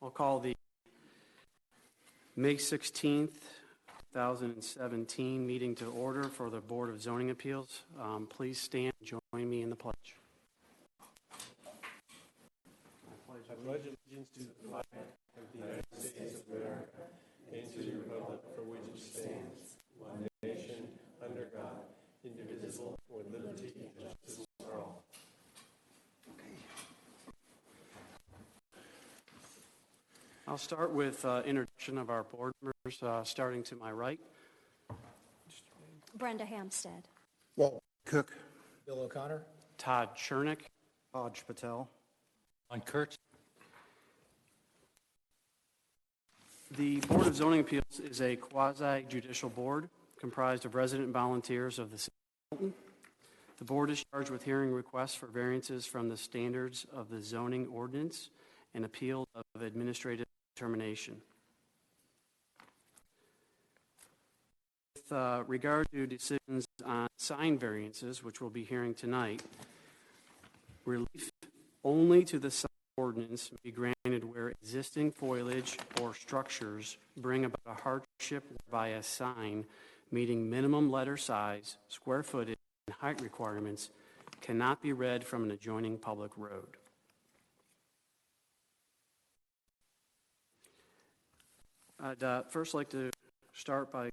I'll call the May 16th, 2017 meeting to order for the Board of Zoning Appeals. Please stand and join me in the pledge. I pledge allegiance to the flag of the United States of America and to the republic for which it stands, one nation, under God, indivisible, with liberty and justice for all. I'll start with introduction of our board members, starting to my right. Brenda Hampstead. Walt Cook. Bill O'Connor. Todd Chernick. Hodge Patel. On Kurt. The Board of Zoning Appeals is a quasi-judicial board comprised of resident volunteers of the city of Milton. The board is charged with hearing requests for variances from the standards of the zoning ordinance and appeal of administrative determination. With regard to decisions on sign variances, which we'll be hearing tonight, relief only to the sign ordinance may be granted where existing foliage or structures bring about a hardship whereby a sign meeting minimum letter size, square footage, and height requirements cannot be read from an adjoining public road. I'd first like to start by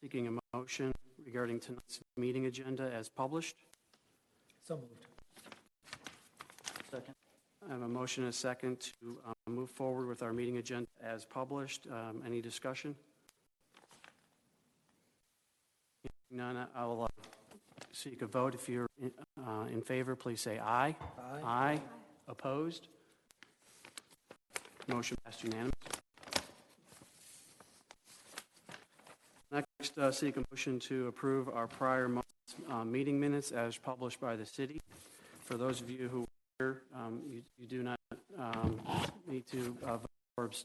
seeking a motion regarding tonight's meeting agenda as published. So moved. Second. I have a motion and a second to move forward with our meeting agenda as published. Any discussion? None. I will seek a vote. If you're in favor, please say aye. Aye. Aye. Opposed? Motion passed unanimous. Next, seek a motion to approve our prior month's meeting minutes as published by the city. For those of you who are here, you do not need to vote.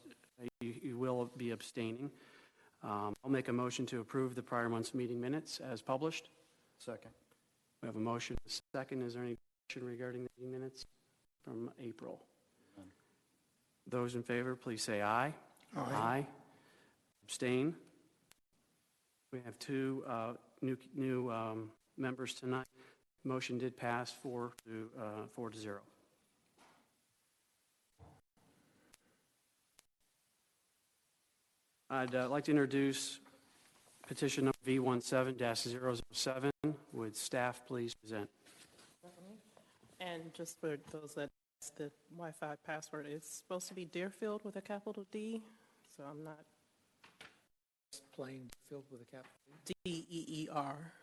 You will be abstaining. I'll make a motion to approve the prior month's meeting minutes as published. Second. We have a motion. A second. Is there any question regarding the meeting minutes from April? None. Those in favor, please say aye. Aye. Aye. Abstain. We have two new members tonight. Motion did pass 4 to 0. I'd like to introduce petition number V17-007. Would staff please present? And just for those that ask, the Wi-Fi password is supposed to be Deerfield with a capital D, so I'm not. Plain filled with a capital D-E-E-R.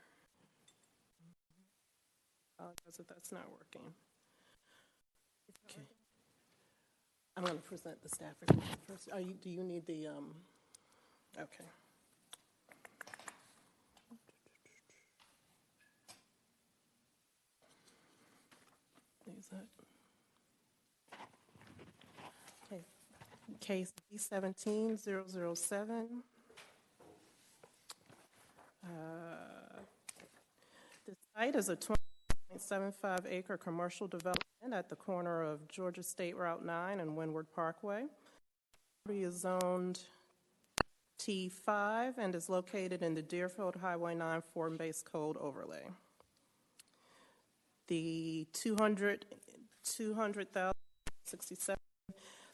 Apologize if that's not working. Okay. I'm going to present the staff report first. Do you need the, okay. Is that? Okay. Case B17-007. The site is a 20.75 acre commercial development at the corner of Georgia State Route 9 and Windward Parkway. The property is zoned T5 and is located in the Deerfield Highway 9 form-based code overlay. The 200,067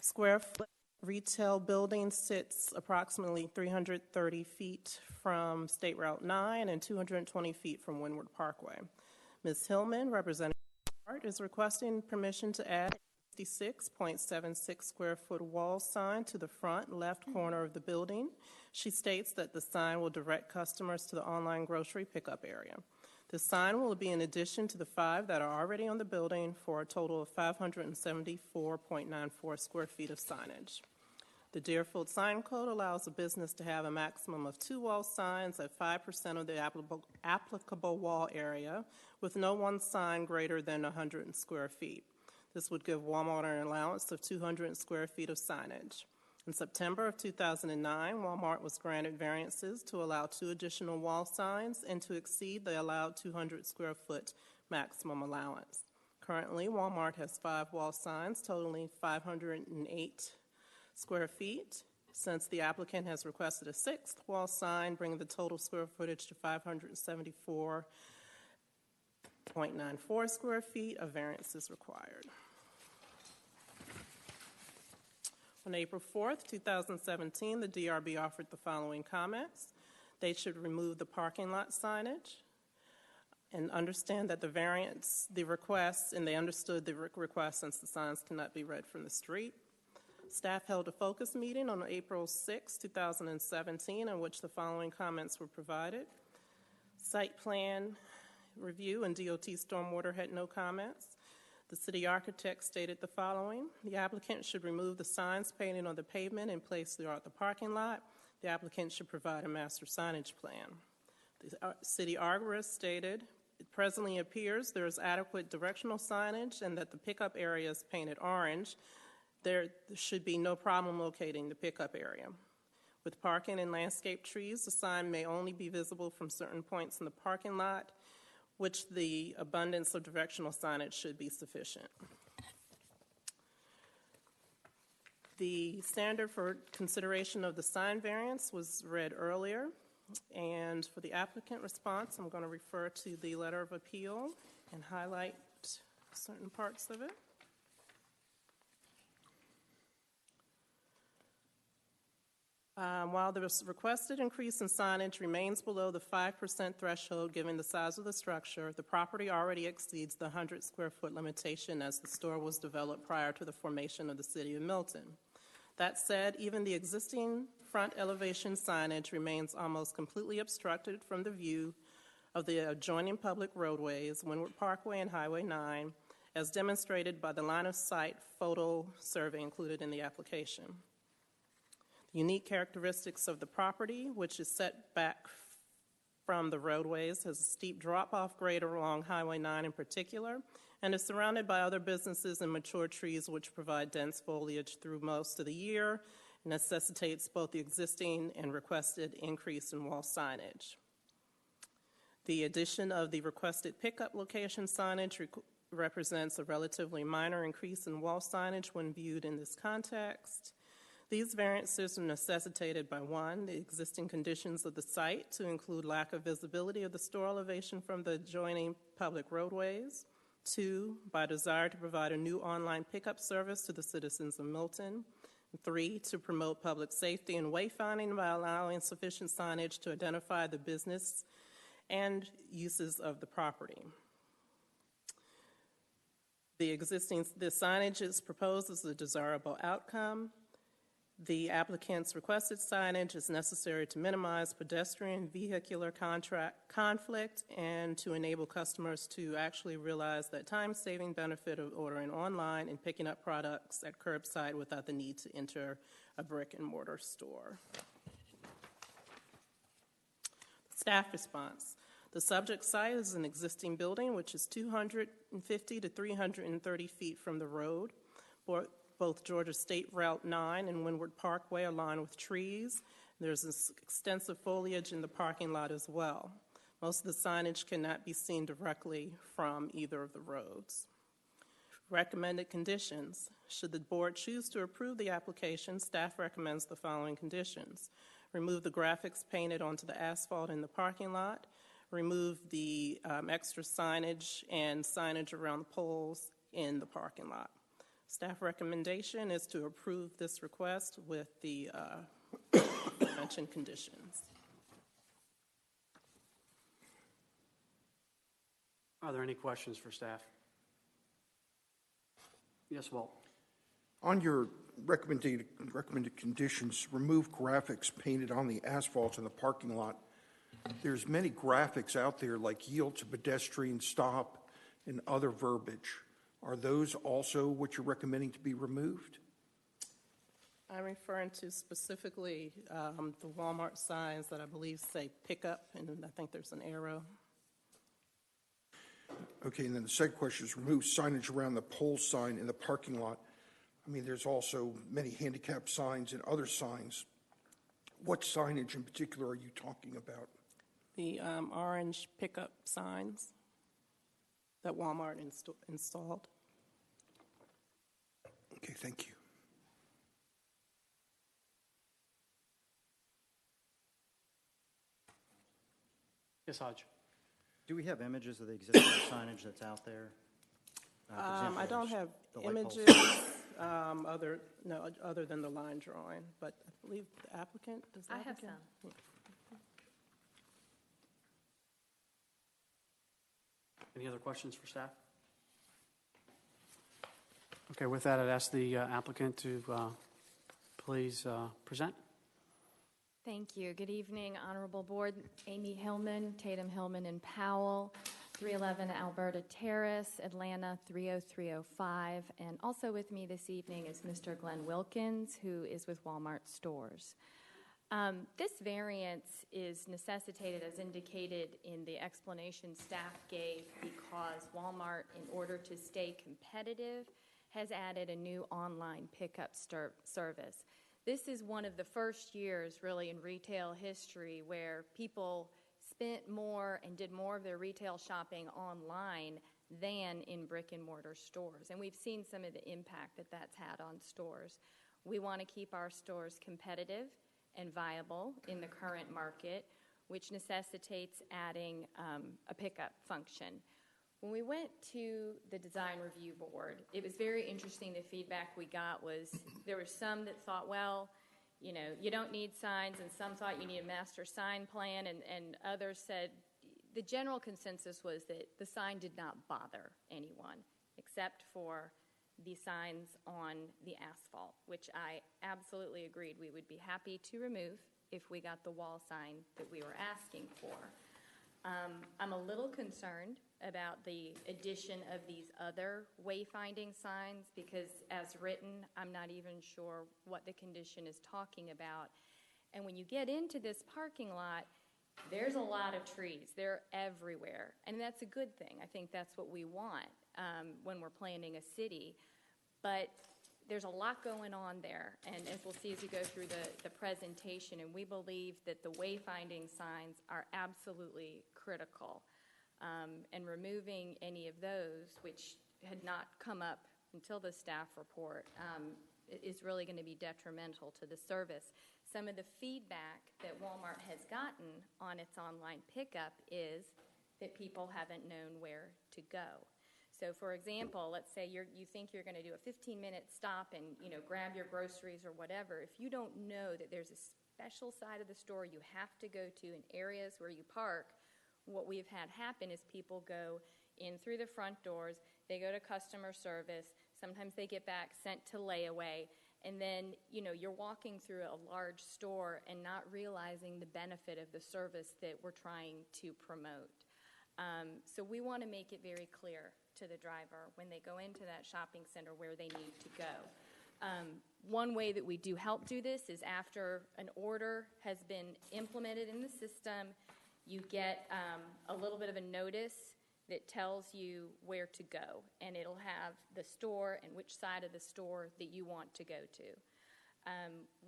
square foot retail building sits approximately 330 feet from State Route 9 and 220 feet from Windward Parkway. Ms. Hillman, representing Walmart, is requesting permission to add a 66.76 square foot wall sign to the front left corner of the building. She states that the sign will direct customers to the online grocery pickup area. The sign will be in addition to the 5 that are already on the building for a total of 574.94 square feet of signage. The Deerfield Sign Code allows a business to have a maximum of 2 wall signs at 5% of the applicable wall area, with no one sign greater than 100 square feet. This would give Walmart an allowance of 200 square feet of signage. In September of 2009, Walmart was granted variances to allow 2 additional wall signs and to exceed the allowed 200 square foot maximum allowance. Currently, Walmart has 5 wall signs totaling 508 square feet, since the applicant has requested a sixth wall sign, bringing the total square footage to 574.94 square feet. A variance is required. On April 4th, 2017, the DRB offered the following comments. They should remove the parking lot signage and understand that the request, and they understood the request since the signs cannot be read from the street. Staff held a focus meeting on April 6, 2017, in which the following comments were provided. Site plan review and DOT stormwater had no comments. The city architect stated the following. The applicant should remove the signs painted on the pavement and place throughout the parking lot. The applicant should provide a master signage plan. The city arborist stated, it presently appears there is adequate directional signage and that the pickup area is painted orange. There should be no problem locating the pickup area. With parking and landscape trees, the sign may only be visible from certain points in the parking lot, which the abundance of directional signage should be sufficient. The standard for consideration of the sign variance was read earlier, and for the applicant response, I'm going to refer to the letter of appeal and highlight certain parts of it. While the requested increase in signage remains below the 5% threshold given the size of the structure, the property already exceeds the 100 square foot limitation as the store was developed prior to the formation of the city of Milton. That said, even the existing front elevation signage remains almost completely obstructed from the view of the adjoining public roadways, Windward Parkway and Highway 9, as demonstrated by the line of sight photo survey included in the application. The unique characteristics of the property, which is set back from the roadways, has a steep drop-off grade along Highway 9 in particular, and is surrounded by other businesses and mature trees which provide dense foliage through most of the year and necessitates both the existing and requested increase in wall signage. The addition of the requested pickup location signage represents a relatively minor increase in wall signage when viewed in this context. These variances are necessitated by, one, the existing conditions of the site to include lack of visibility of the store elevation from the adjoining public roadways, two, by desire to provide a new online pickup service to the citizens of Milton, and three, to promote public safety and wayfinding by allowing sufficient signage to identify the business and uses of the property. The signage is proposed as a desirable outcome. The applicant's requested signage is necessary to minimize pedestrian vehicular conflict and to enable customers to actually realize that time-saving benefit of ordering online and picking up products at curbside without the need to enter a brick-and-mortar store. Staff response. The subject site is an existing building which is 250 to 330 feet from the road. Both Georgia State Route 9 and Windward Parkway are lined with trees. There's extensive foliage in the parking lot as well. Most of the signage cannot be seen directly from either of the roads. Recommended conditions. Should the board choose to approve the application, staff recommends the following conditions. Remove the graphics painted onto the asphalt in the parking lot. Remove the extra signage and signage around the poles in the parking lot. Staff recommendation is to approve this request with the mentioned conditions. Are there any questions for staff? Yes, Walt. On your recommended conditions, remove graphics painted on the asphalt in the parking lot. There's many graphics out there like yield to pedestrian stop and other verbiage. Are those also what you're recommending to be removed? I'm referring to specifically the Walmart signs that I believe say pickup, and I think there's an arrow. Okay, and then the second question is remove signage around the pole sign in the parking lot. I mean, there's also many handicap signs and other signs. What signage in particular are you talking about? The orange pickup signs that Walmart installed. Okay, thank you. Yes, Hodge? Do we have images of the existing signage that's out there? For example, I don't have the light poles. images, other than the line drawing, but I believe the applicant, does the I have applicant? some. Any other questions for staff? Okay, with that, I'd ask the applicant to please present. Thank you. Good evening, Honorable Board. Amy Hillman, Tatum Hillman and Powell, 311 Alberta Terrace, Atlanta 30305. And also with me this evening is Mr. Glenn Wilkins, who is with Walmart Stores. This variance is necessitated, as indicated in the explanation staff gave, because Walmart, in order to stay competitive, has added a new online pickup service. This is one of the first years, really, in retail history where people spent more and did more of their retail shopping online than in brick-and-mortar stores. And we've seen some of the impact that that's had on stores. We want to keep our stores competitive and viable in the current market, which necessitates adding a pickup function. When we went to the design review board, it was very interesting. The feedback we got was there were some that thought, well, you know, you don't need signs, and some thought you need a master sign plan, and others said the general consensus was that the sign did not bother anyone except for the signs on the asphalt, which I absolutely agreed we would be happy to remove if we got the wall sign that we were asking for. I'm a little concerned about the addition of these other wayfinding signs because, as written, I'm not even sure what the condition is talking about. And when you get into this parking lot, there's a lot of trees. They're everywhere, and that's a good thing. I think that's what we want when we're planning a city. But there's a lot going on there, and as we'll see as we go through the presentation, and we believe that the wayfinding signs are absolutely critical. And removing any of those, which had not come up until the staff report, is really going to be detrimental to the service. Some of the feedback that Walmart has gotten on its online pickup is that people haven't known where to go. So, for example, let's say you think you're going to do a 15-minute stop and grab your groceries or whatever. If you don't know that there's a special side of the store you have to go to in areas where you park, what we've had happen is people go in through the front doors, they go to customer service, sometimes they get back sent to layaway, and then you're walking through a large store and not realizing the benefit of the service that we're trying to promote. So we want to make it very clear to the driver when they go into that shopping center where they need to go. One way that we do help do this is after an order has been implemented in the system, you get a little bit of a notice that tells you where to go, and it'll have the store and which side of the store that you want to go to.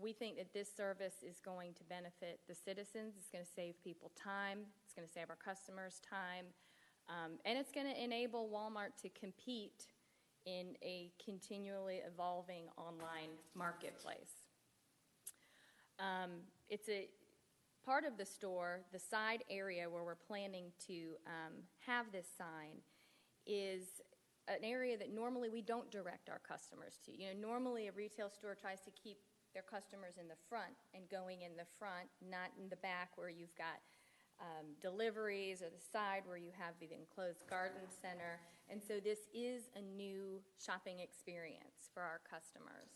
We think that this service is going to benefit the citizens. It's going to save people time. It's going to save our customers time. And it's going to enable Walmart to compete in a continually evolving online marketplace. It's a part of the store, the side area where we're planning to have this sign is an area that normally we don't direct our customers to. Normally a retail store tries to keep their customers in the front and going in the front, not in the back where you've got deliveries, or the side where you have the enclosed garden center. And so this is a new shopping experience for our customers.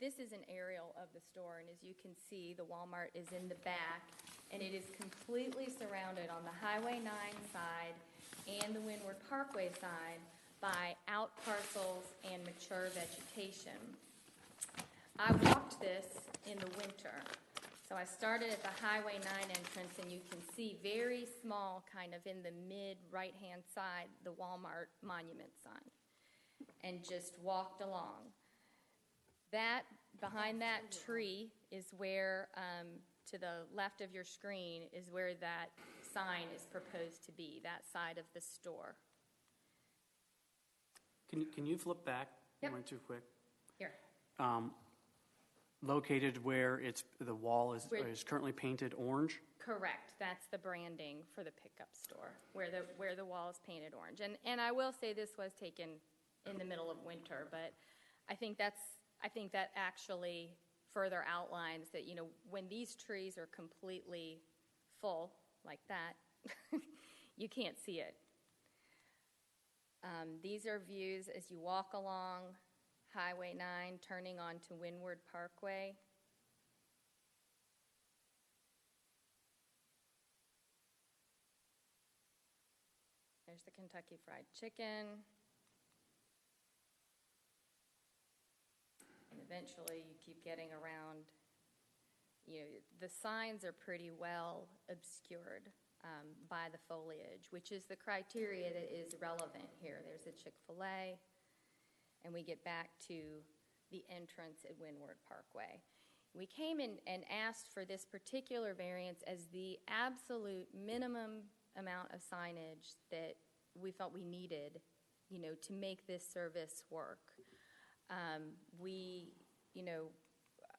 This is an aerial of the store, and as you can see, the Walmart is in the back, and it is completely surrounded on the Highway 9 side and the Windward Parkway side by out parcels and mature vegetation. I walked this in the winter. So I started at the Highway 9 entrance, and you can see very small, kind of in the mid right-hand side, the Walmart monument sign, and just walked along. That, behind that tree is where, to the left of your screen, is where that sign is proposed to be, that side of the store. Can you flip back? Yep. You went too quick. Here. located where the wall is Where- is currently painted orange? Correct. That's the branding for the pickup store, where the wall is painted orange. And I will say this was taken in the middle of winter, but I think that actually further outlines that, when these trees are completely full like that, you can't see it. These are views as you walk along Highway 9, turning onto Windward Parkway. There's the Kentucky Fried Chicken. And eventually you keep getting around. The signs are pretty well obscured by the foliage, which is the criteria that is relevant here. There's a Chick-fil-A, and we get back to the entrance at Windward Parkway. We came in and asked for this particular variance as the absolute minimum amount of signage that we felt we needed, to make this service work.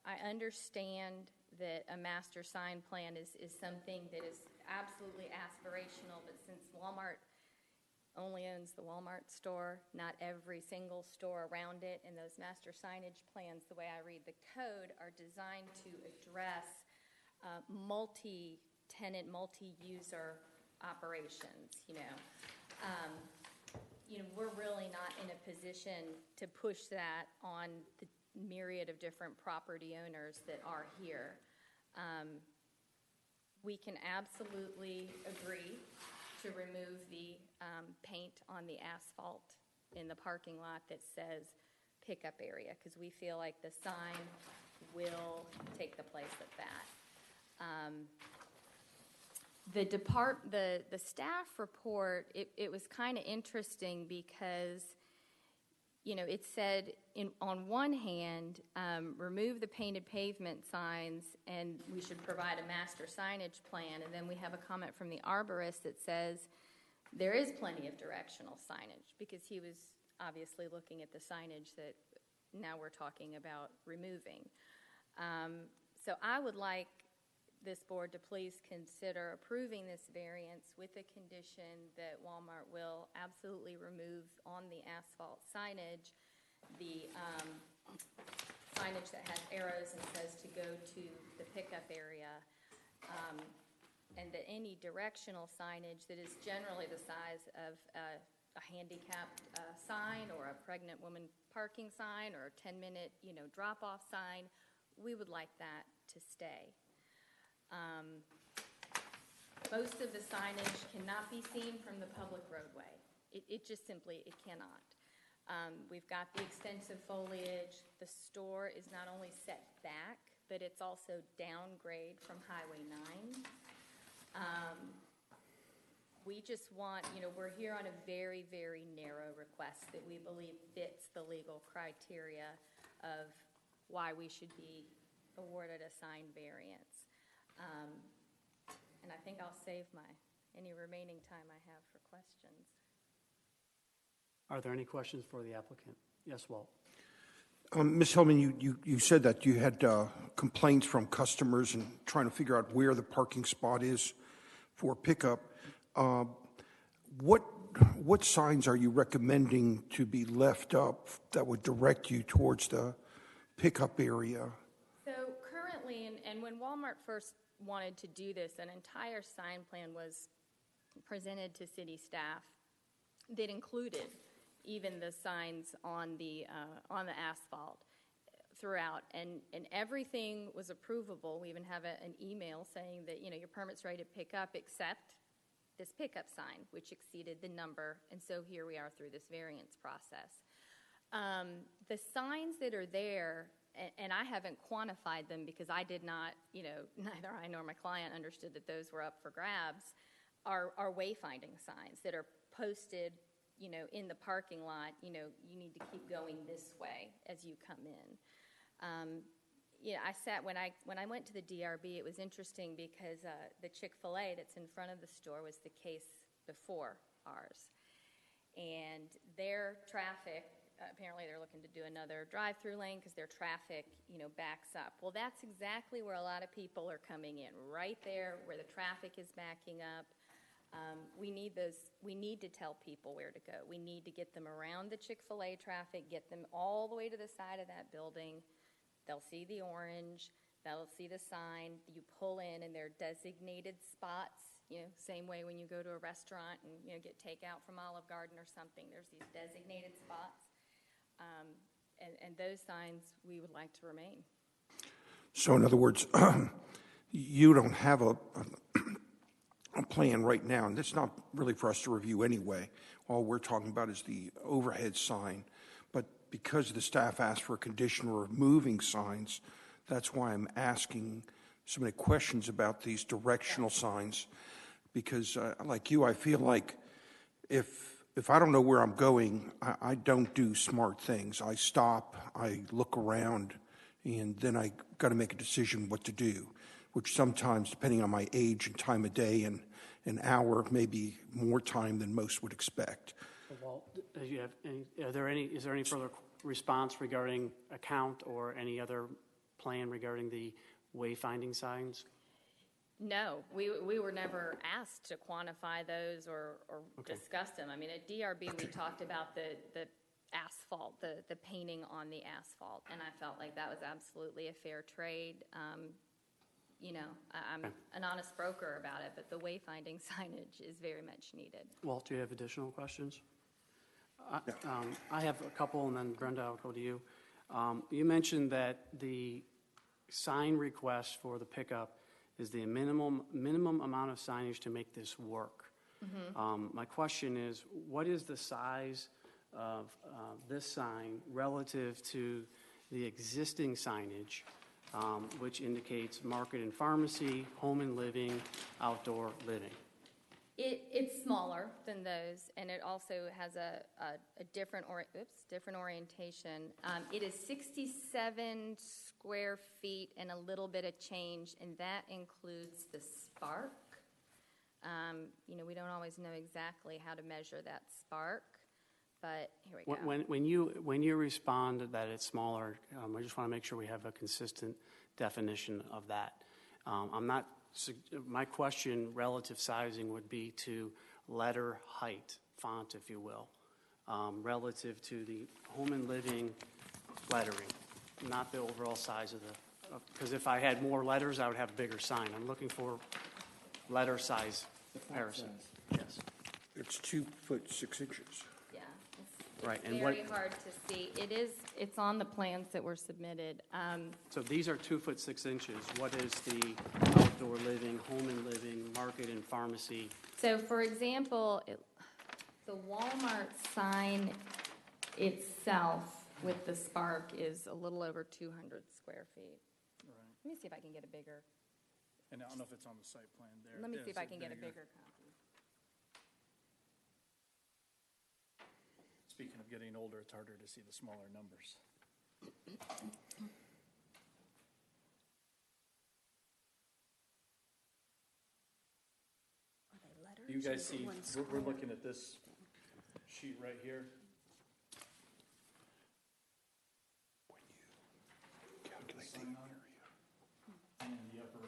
I understand that a master sign plan is something that is absolutely aspirational, but since Walmart only owns the Walmart store, not every single store around it, and those master signage plans, the way I read the code, are designed to address multi-tenant, multi-user operations, we're really not in a position to push that on the myriad of different property owners that are here. We can absolutely agree to remove the paint on the asphalt in the parking lot that says pickup area, because we feel like the sign will take the place of that. The staff report, it was kind of interesting because, it said on one hand, remove the painted pavement signs and we should provide a master signage plan. And then we have a comment from the arborist that says there is plenty of directional signage, because he was obviously looking at the signage that now we're talking about removing. So I would like this board to please consider approving this variance with the condition that Walmart will absolutely remove on the asphalt signage the signage that has arrows and says to go to the pickup area, and that any directional signage that is generally the size of a handicapped sign or a pregnant woman parking sign or a 10-minute drop-off sign, we would like that to stay. Most of the signage cannot be seen from the public roadway. It just simply, it cannot. We've got the extensive foliage. The store is not only set back, but it's also downgrade from Highway 9. We just want, we're here on a very, very narrow request that we believe fits the legal criteria of why we should be awarded a sign variance. And I think I'll save any remaining time I have for questions. Are there any questions for the applicant? Yes, Walt. Ms. Hillman, you said that you had complaints from customers and trying to figure out where the parking spot is for pickup. What signs are you recommending to be left up that would direct you towards the pickup area? So currently, and when Walmart first wanted to do this, an entire sign plan was presented to city staff that included even the signs on the asphalt throughout, and everything was approvable. We even have an email saying that your permit's ready to pick up except this pickup sign, which exceeded the number, and so here we are through this variance process. The signs that are there, and I haven't quantified them because I did not, neither I nor my client understood that those were up for grabs, are wayfinding signs that are posted, in the parking lot. You need to keep going this way as you come in. When I went to the DRB, it was interesting because the Chick-fil-A that's in front of the store was the case before ours. And their traffic apparently they're looking to do another drive-through lane because their traffic, backs up. Well, that's exactly where a lot of people are coming in, right there where the traffic is backing up. We need to tell people where to go. We need to get them around the Chick-fil-A traffic, get them all the way to the side of that building. They'll see the orange, they'll see the sign. You pull in and they're designated spots, same way when you go to a restaurant and, get takeout from Olive Garden or something. There's these designated spots. And those signs we would like to remain. So in other words, you don't have a plan right now, and that's not really for us to review anyway. All we're talking about is the overhead sign. But because the staff asked for a condition of removing signs, that's why I'm asking so many questions about these directional signs. Because like you, I feel like if I don't know where I'm going, I don't do smart things. I stop, I look around, and then I got to make a decision what to do, which sometimes, depending on my age and time of day and an hour, may be more time than most would expect. Walt, is there any further response regarding a count or any other plan regarding the wayfinding signs? No, we were never asked to quantify those or discuss them. I mean, at DRB, we talked about the asphalt, the painting on the asphalt, and I felt like that was absolutely a fair trade. I'm an honest broker about it, but the wayfinding signage is very much needed. Walt, do you have additional questions? I have a couple, and then Brenda, I'll go to you. You mentioned that the sign request for the pickup is the minimum amount of signage to make this work. Mm-hmm. My question is, what is the size of this sign relative to the existing signage, which indicates market and pharmacy, home and living, outdoor living? It's smaller than those, and it also has a different orientation. It is 67 square feet and a little bit of change, and that includes the spark. We don't always know exactly how to measure that spark, but here we go. When you respond that it's smaller, I just want to make sure we have a consistent definition of that. My question, relative sizing, would be to letter height, font, if you will, relative to the home and living lettering, not the overall size of the, because if I had more letters, I would have a bigger sign. I'm looking for letter size comparison. Yes. It's 2 foot 6 inches. Yeah, it's Right, and very hard to see. It's on the plans that were submitted. So these are 2 foot 6 inches. What is the outdoor living, home and living, market and pharmacy? So, for example, the Walmart sign itself with the spark is a little over 200 square feet. Right. Let me see if I can get a bigger. And I don't know if it's on the site plan there. Let me Yeah, see if is I it can get a bigger copy. Speaking of getting older, it's harder to see the smaller numbers. Do you guys see, we're looking at this sheet right here. Calculate the Sign on it. And the upper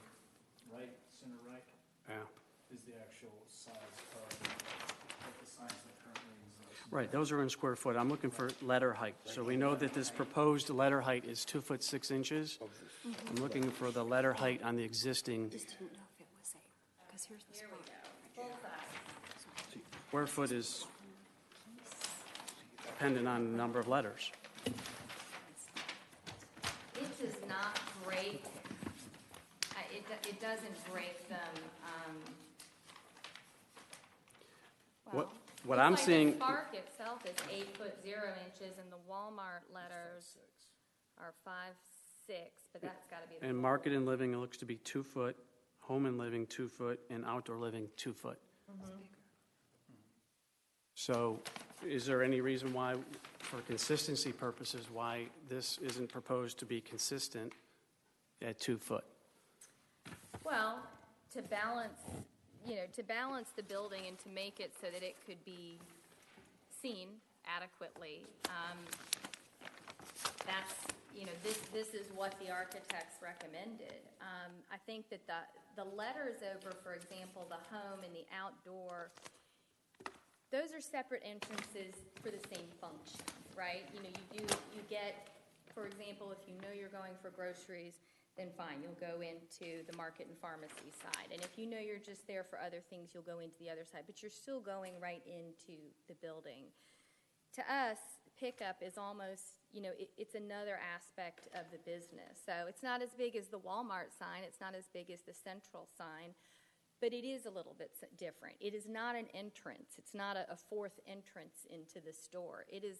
right, center right, Yeah. is the actual size of the signs that currently exist. Right, those are in square foot. I'm looking for letter height. So we know that this proposed letter height is 2 foot 6 inches. I'm looking for the letter height on the existing. Just didn't know if it was a, because here's the spot. Square foot is dependent on the number of letters. It does not break, it doesn't break them. What I'm seeing, The Spark itself is 8 foot 0 inches, and the Walmart letters are 5'6", but that's got to be. in market and living, it looks to be 2 foot, home and living 2 foot, and outdoor living 2 foot. So is there any reason why, for consistency purposes, why this isn't proposed to be consistent at 2 foot? Well, to balance the building and to make it so that it could be seen adequately. That's, this is what the architects recommended. I think that the letters over, for example, the home and the outdoor, those are separate entrances for the same function, right? You get, for example, if you know you're going for groceries, then fine, you'll go into the market and pharmacy side. And if you know you're just there for other things, you'll go into the other side. But you're still going right into the building. To us, pickup is almost, it's another aspect of the business. So it's not as big as the Walmart sign. It's not as big as the Central sign. But it is a little bit different. It is not an entrance. It's not a fourth entrance into the store. It is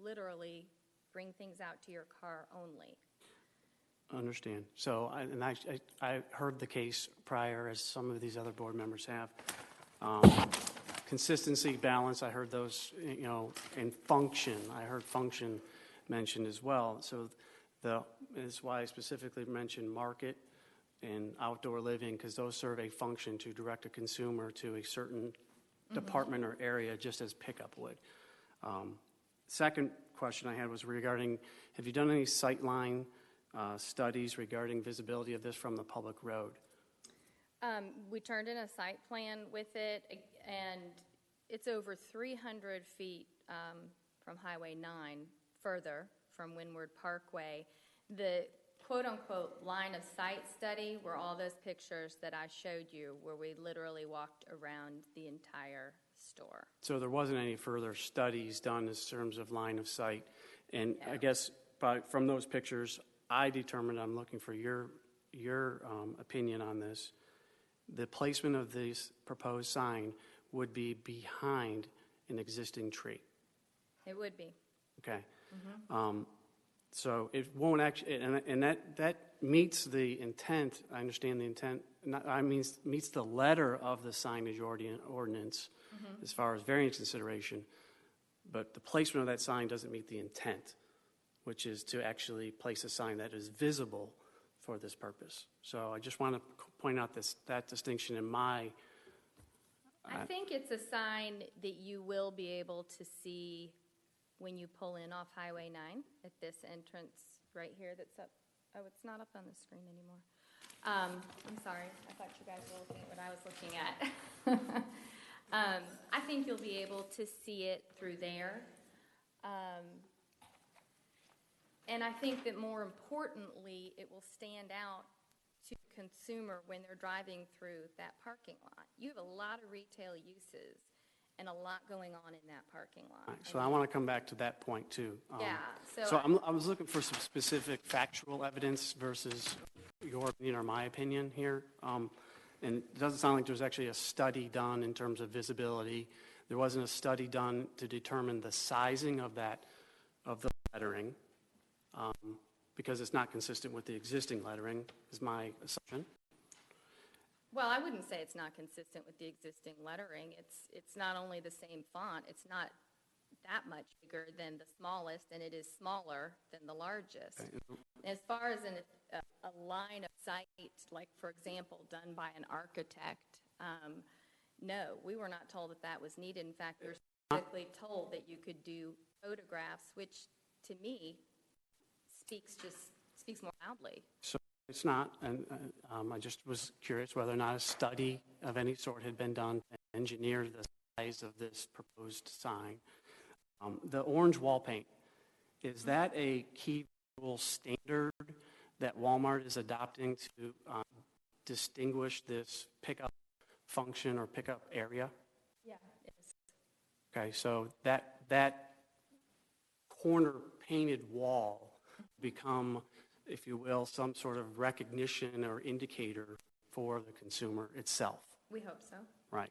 literally bring things out to your car only. Understand. So, I heard the case prior, as some of these other board members have. Consistency, balance, I heard those, and function. I heard function mentioned as well. So, that's why I specifically mentioned market and outdoor living, because those serve a function to direct a consumer to a certain department or area, just as pickup would. Second question I had was regarding, have you done any sightline studies regarding visibility of this from the public road? We turned in a site plan with it, and it's over 300 feet from Highway 9, further from Windward Parkway. The quote-unquote line of sight study were all those pictures that I showed you, where we literally walked around the entire store. So there wasn't any further studies done in terms of line of sight. And No. I guess from those pictures, I determined, I'm looking for your opinion on this. The placement of this proposed sign would be behind an existing tree. It would be. Okay. So it won't actually, and that meets the intent. I understand the intent. Meets the letter of the signage ordinance as far as variance consideration. But the placement of that sign doesn't meet the intent, which is to actually place a sign that is visible for this purpose. So I just want to point out that distinction in my... I think it's a sign that you will be able to see when you pull in off Highway 9 at this entrance right here that's up. Oh, it's not up on the screen anymore. I'm sorry. I thought you guys were looking at what I was looking at. I think you'll be able to see it through there. And I think that more importantly, it will stand out to the consumer when they're driving through that parking lot. You have a lot of retail uses and a lot going on in that parking lot. So I want to come back to that point too. So I was looking for some specific factual evidence versus your opinion or my opinion here. And it doesn't sound like there's actually a study done in terms of visibility. There wasn't a study done to determine the sizing of the lettering, because it's not consistent with the existing lettering, is my assumption. Well, I wouldn't say it's not consistent with the existing lettering. It's not only the same font. It's not that much bigger than the smallest, and it is smaller than the largest. As far as a line of sight, like, for example, done by an architect, no, we were not told that was needed. In fact, we were specifically told that you could do photographs, which to me speaks more loudly. So it's not, and I just was curious whether or not a study of any sort had been done to engineer the size of this proposed sign. The orange wall paint, is that a key visual standard that Walmart is adopting to distinguish this pickup function or pickup area? Yeah, it is. Okay, so that corner painted wall become, if you will, some sort of recognition or indicator for the consumer itself. We hope so. Right.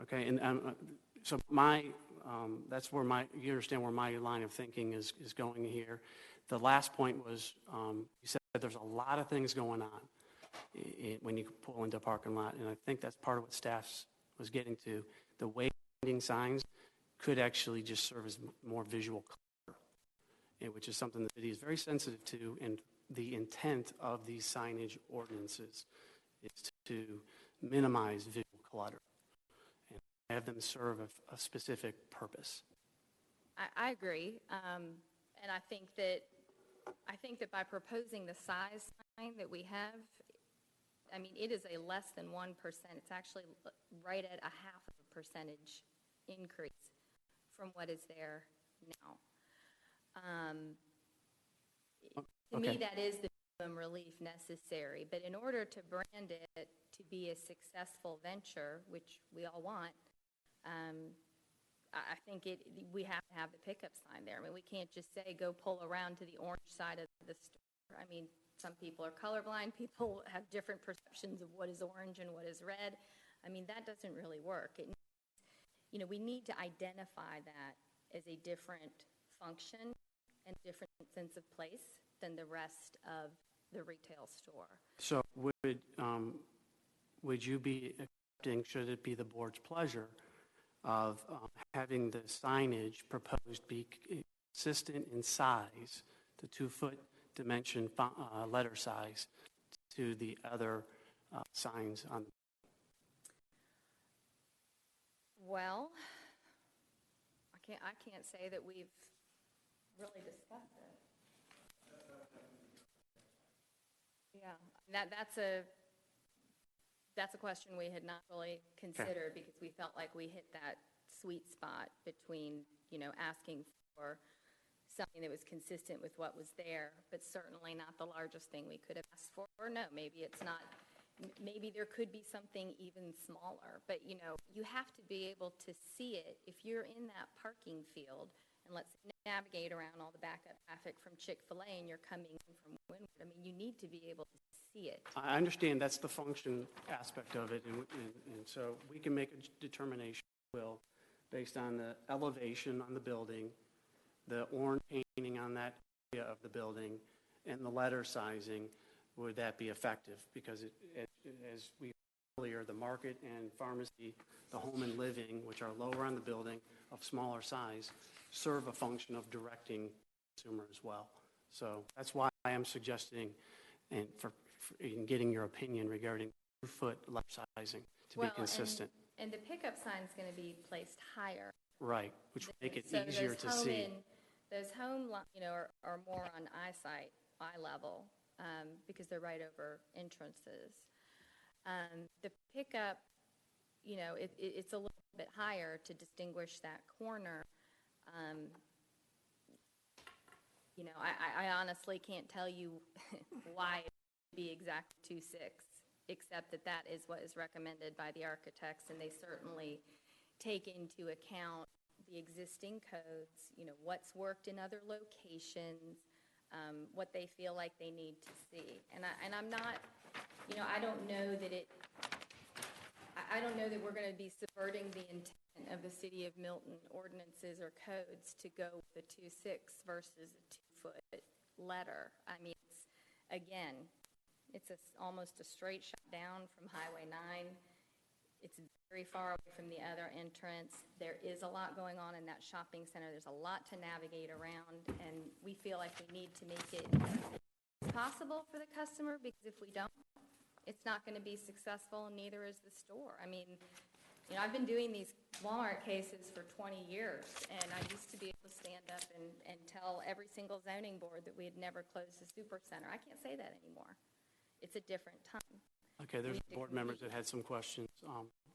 Okay, and so that's where you understand where my line of thinking is going here. The last point was, you said there's a lot of things going on when you pull into a parking lot, and I think that's part of what staff was getting to. The wayfinding signs could actually just serve as more visual clutter, which is something the city is very sensitive to, and the intent of these signage ordinances is to minimize visual clutter. And have them serve a specific purpose. I agree, and I think that by proposing the size sign that we have, I mean, it is a less than 1%. It's actually right at a 0.5% increase from what is there now. To me, Okay. that is the minimum relief necessary. But in order to brand it to be a successful venture, which we all want, I think we have to have the pickup sign there. I mean, we can't just say, go pull around to the orange side of the store. I mean, some people are colorblind. People have different perceptions of what is orange and what is red. I mean, that doesn't really work. We need to identify that as a different function and different sense of place than the rest of the retail store. So would you be accepting, should it be the board's pleasure, of having the signage proposed be consistent in size, the 2-foot dimension letter size, to the other signs on? Well, I can't say that we've really discussed it. Yeah, that's a question we had not really considered, because we felt like we hit that sweet spot between, asking for something that was consistent with what was there, but certainly not the largest thing we could have asked for. Or no, maybe it's not. Maybe there could be something even smaller, but you have to be able to see it. If you're in that parking field, and let's navigate around all the backup traffic from Chick-fil-A and you're coming in from Windward, I mean, you need to be able to see it. I understand that's the function aspect of it, and so we can make a determination, based on the elevation on the building, the orange painting on that area of the building, and the letter sizing. Would that be effective? Because as we heard earlier, the market and pharmacy, the home and living, which are lower on the building, of smaller size, serve a function of directing the consumer as well. So that's why I am suggesting, and in getting your opinion regarding 2-foot letter sizing to be consistent. And the pickup sign is going to be placed higher. Right, which would make it So easier to see. Those home, are more on eye level, because they're right over entrances. The pickup, it's a little bit higher to distinguish that corner. I honestly can't tell you why it would be exactly 2.6, except that is what is recommended by the architects, and they certainly take into account the existing codes, what's worked in other locations, what they feel like they need to see. And I'm not, I don't know that we're going to be subverting the intent of the City of Milton ordinances or codes to go with a 2.6 versus a 2-foot letter. I mean, it's almost a straight shot down from Highway 9. It's very far away from the other entrance. There is a lot going on in that shopping center. There's a lot to navigate around, and we feel like we need to make it possible for the customer, because if we don't, it's not going to be successful, and neither is the store. I mean, I've been doing these Walmart cases for 20 years, and I used to be able to stand up and tell every single zoning board that we had never closed a super center. I can't say that anymore. It's a different time. Okay, there's board members that had some questions.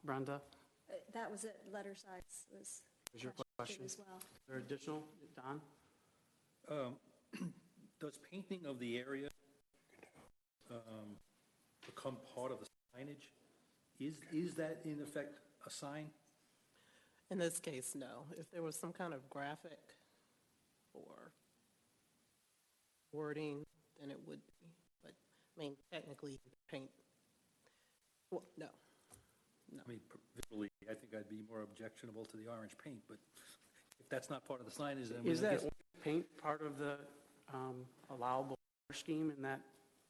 Brenda? That was it. Letter size was Your question as well. Is there additional? Don? Does painting of the area become part of the signage? Is that in effect a sign? In this case, no. If there was some kind of graphic or wording, then it would be. But, I mean, technically, paint. Well, no. I mean, visually, I think I'd be more objectionable to the orange paint, but if that's not part of the signage, then... Is that orange paint part of the allowable scheme in that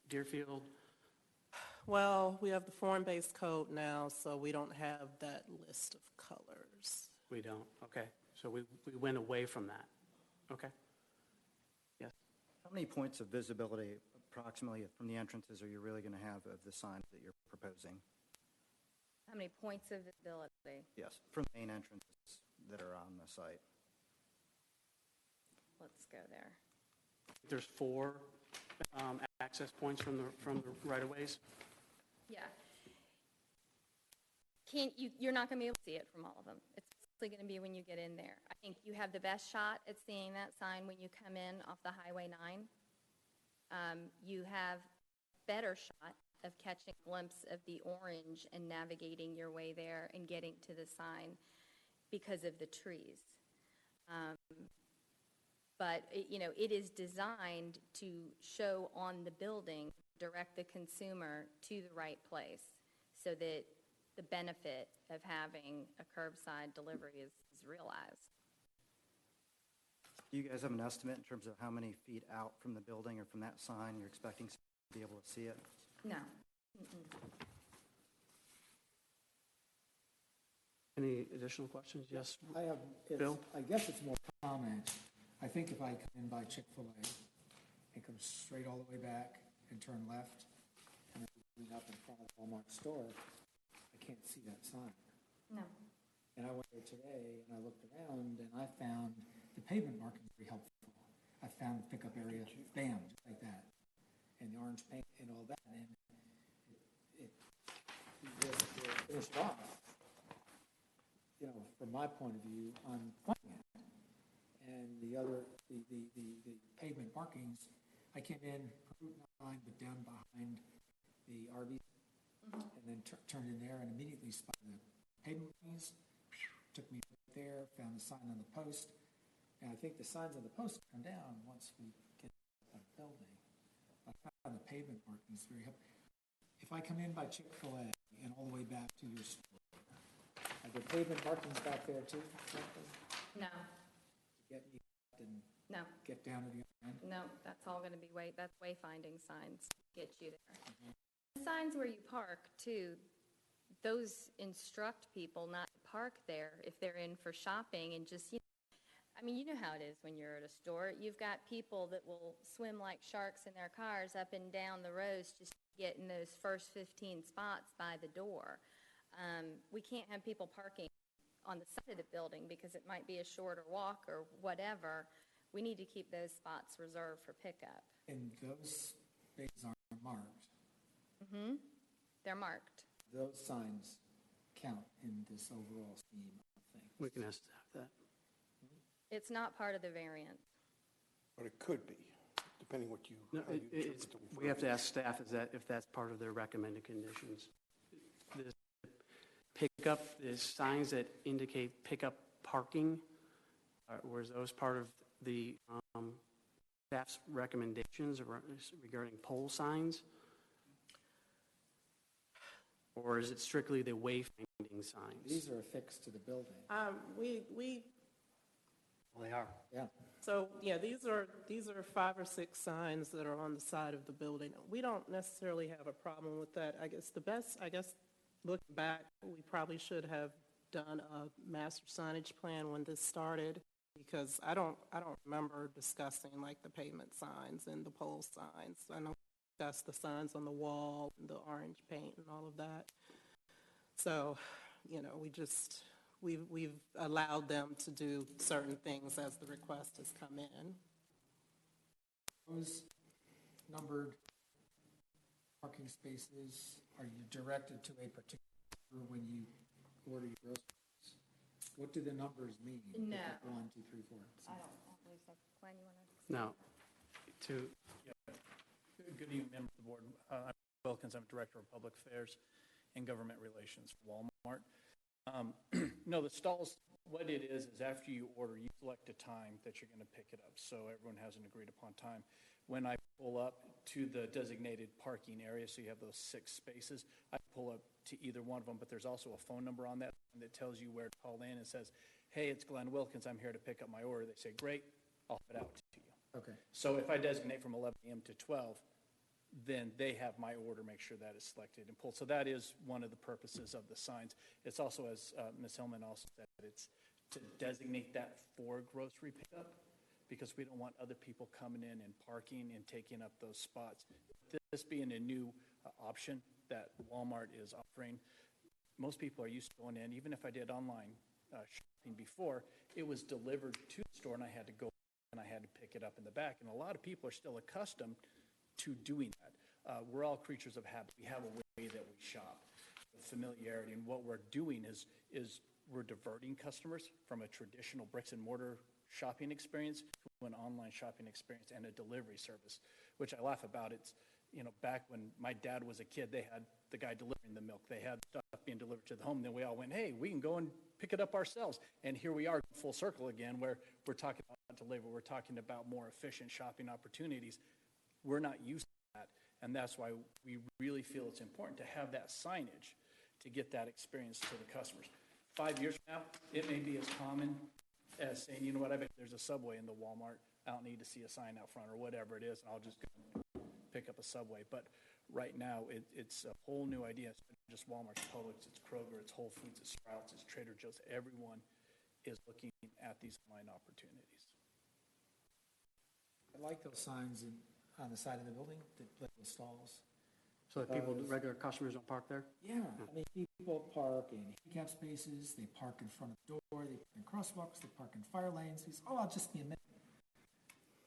Deerfield? Well, we have the form-based code now, so we don't have that list of colors. We don't. Okay. So we went away from that. Okay. Yes. How many points of visibility approximately from the entrances are you really going to have of the signs that you're proposing? How many points of visibility? See, Yes, from the main entrances that are on the site. let's go there. There's 4 access points from the right-of-ways. Yeah. You're not going to be able to see it from all of them. It's mostly going to be when you get in there. I think you have the best shot at seeing that sign when you come in off the Highway 9. You have better shot of catching a glimpse of the orange and navigating your way there and getting to the sign because of the trees. But, it is designed to show on the building, direct the consumer to the right place so that the benefit of having a curbside delivery is realized. Do you guys have an estimate in terms of how many feet out from the building or from that sign you're expecting to be able to see it? No. Any additional questions? Yes, I have, Bill? I guess it's more comment. I think if I come in by Chick-fil-A and come straight all the way back and turn left and then up in front of the Walmart store, I can't see that sign. No. And I went there today and I looked around and I found the pavement marking very helpful. I found the pickup area, bam, just like that. And the orange paint and all that. And it just finished off. From my point of view, on finding it. And the pavement markings, I came in Route 9, but down behind the RV, and then turned in there and immediately spotted the pavement markings. Took me right there, found the sign on the post, and I think the signs on the post come down once we get to the building. I found the pavement markings very helpful. If I come in by Chick-fil-A and all the way back to your store, are the pavement markings back there too? No. Get me and No. get down to the other end? No, that's all going to be that's wayfinding signs to get you there. The signs where you park, too, those instruct people not to park there if they're in for shopping and just, you know how it is when you're at a store. You've got people that will swim like sharks in their cars up and down the rows just to get in those first 15 spots by the door. We can't have people parking on the side of the building because it might be a shorter walk or whatever. We need to keep those spots reserved for pickup. And those spaces are marked. They're marked. Those signs count in this overall scheme of things. We can ask staff that. It's not part of the variance. But it could be, depending what you, No, how you interpret them. we have to ask staff if that's part of their recommended conditions. The pickup, the signs that indicate pickup parking, was those part of the staff's recommendations regarding pole signs? Or is it strictly the wayfinding signs? These are affixed to the building. They are. Yeah. So, these are 5 or 6 signs that are on the side of the building. We don't necessarily have a problem with that. I guess looking back, we probably should have done a master signage plan when this started, because I don't remember discussing like the pavement signs and the pole signs. I know we discussed the signs on the wall and the orange paint and all of that. So, we've allowed them to do certain things as the request has come in. Those numbered parking spaces, are you directed to a particular when you order your groceries? What do the numbers mean? No. 1, 2, 3, 4. I don't believe so. Glenn, you want to? Now, Good evening, members of the board. I'm Wilkins. I'm Director of Public Affairs and Government Relations for Walmart. No, the stalls, what it is after you order, you select a time that you're going to pick it up, so everyone has an agreed upon time. When I pull up to the designated parking area, so you have those 6 spaces, I pull up to either one of them, but there's also a phone number on that tells you where to call in and says, hey, it's Glenn Wilkins, I'm here to pick up my order. They say, great, I'll have it out to you. Okay. So if I designate from 11 a.m. to 12, then they have my order, make sure that is selected and pulled. So that is one of the purposes of the signs. It's also, as Ms. Hillman also said, it's to designate that for grocery pickup, because we don't want other people coming in and parking and taking up those spots. This being a new option that Walmart is offering, most people are used to going in, even if I did online shopping before, it was delivered to the store and I had to go and I had to pick it up in the back. And a lot of people are still accustomed to doing that. We're all creatures of habit. We have a way that we shop, familiarity. And what we're doing is we're diverting customers from a traditional bricks and mortar shopping experience to an online shopping experience and a delivery service, which I laugh about. It's, back when my dad was a kid, they had the guy delivering the milk. They had stuff being delivered to the home. Then we all went, hey, we can go and pick it up ourselves. And here we are full circle again, where we're talking about delivery. We're talking about more efficient shopping opportunities. We're not used to that. And that's why we really feel it's important to have that signage to get that experience to the customers. 5 years from now, it may be as common as saying, you know what, I bet there's a Subway in the Walmart. I don't need to see a sign out front or whatever it is, and I'll just go pick up a Subway. But right now, it's a whole new idea. It's not just Walmart, it's Publix, it's Kroger, it's Whole Foods, it's Sprouts, it's Trader Joe's. Everyone is looking at these online opportunities. I like those signs on the side of the building, the little stalls. So that people, regular customers don't park there? Yeah, I mean, people park in handicap spaces, they park in front of the door, they park in crosswalks, they park in fire lanes. He says, oh, I'll just be a minute.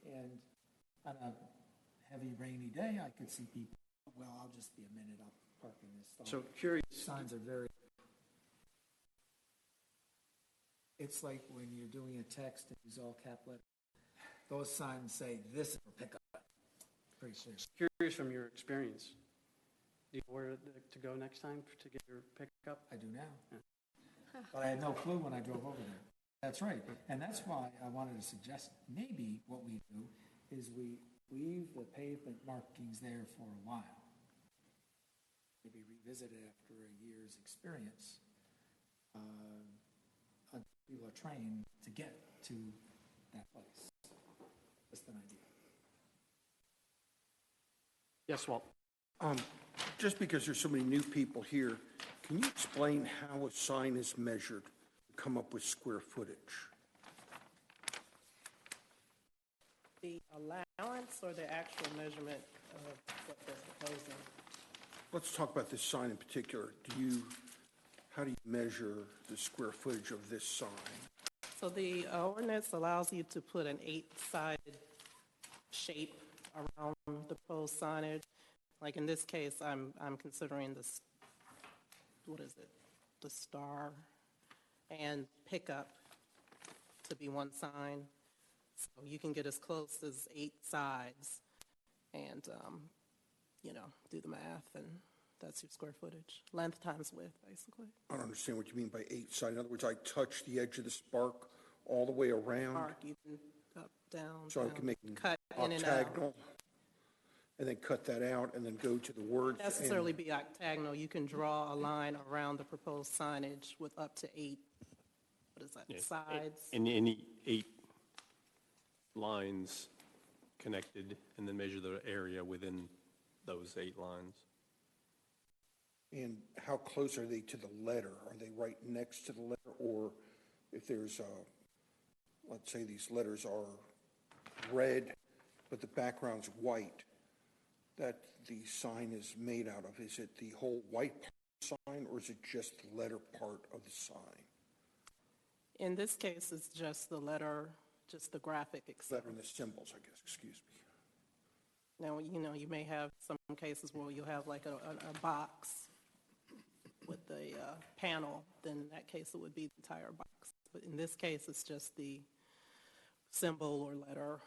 And on a heavy rainy day, I could see people, well, I'll just be a minute, I'll park in this stall. So curious, Signs are very, it's like when you're doing a text and use all cap letters. Those signs say, this is for pickup. Pretty clear. curious from your experience, do you know where to go next time to get your pickup? I do now. But I had no clue when I drove over there. That's right. And that's why I wanted to suggest maybe what we do is we leave the pavement markings there for a while. Maybe revisit it after a year's experience until people are trained to get to that place. Just an idea. Yes, Walt. Just because there's so many new people here, can you explain how a sign is measured to come up with square footage? The allowance or the actual measurement of what they're proposing? Let's talk about this sign in particular. How do you measure the square footage of this sign? So the ordinance allows you to put an 8-sided shape around the proposed signage. Like in this case, I'm considering this, what is it? The star and pickup to be one sign. So you can get as close as 8 sides and, do the math, and that's your square footage. Length times width, basically. I don't understand what you mean by 8 side. In other words, I touch the edge of the spark all the way around. Arc, you can up, down, So I down, can make cut in and out. octagonal, and then cut that out, and then go to the words. Not necessarily be octagonal. You can draw a line around the proposed signage with up to 8, sides. And any 8 lines connected, and then measure the area within those 8 lines. And how close are they to the letter? Are they right next to the letter? Or if there's let's say these letters are red, but the background's white, that the sign is made out of, is it the whole white part of the sign, or is it just the letter part of the sign? In this case, it's just the letter, just the graphic itself. Letter and the symbols, I guess, excuse me. Now, you may have some cases where you have like a box with the panel. Then in that case, it would be the entire box. But in this case, it's just the symbol or letter.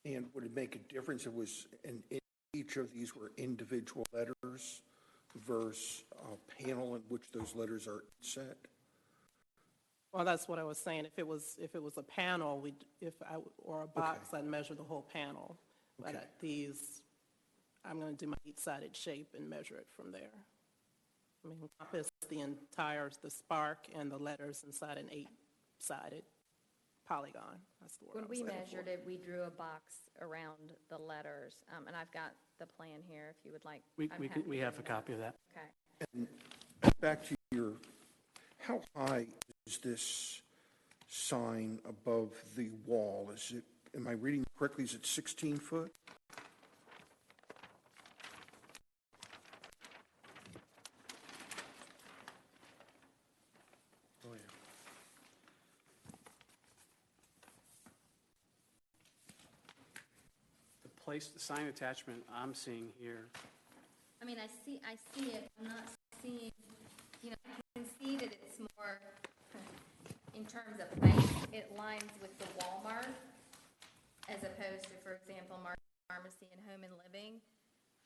And would it make a difference if it was in each of these were individual letters versus a panel in which those letters are set? Well, that's what I was saying. If it was a panel, or a box, I'd measure the whole panel. But at these, I'm going to do my 8-sided shape and measure it from there. I mean, encompass the spark and the letters inside an 8-sided polygon. That's the word When I was we looking measured for. it, we drew a box around the letters, and I've got the plan here if you would like. We have a copy of that. Okay. And back to how high is this sign above the wall? Is it, am I reading correctly, is it 16 foot? place, the sign attachment I'm seeing here, I mean, I see it, I'm not seeing, you know, I can see that it's more, in terms of height, it lines with the Walmart, as opposed to, for example, pharmacy and home and living.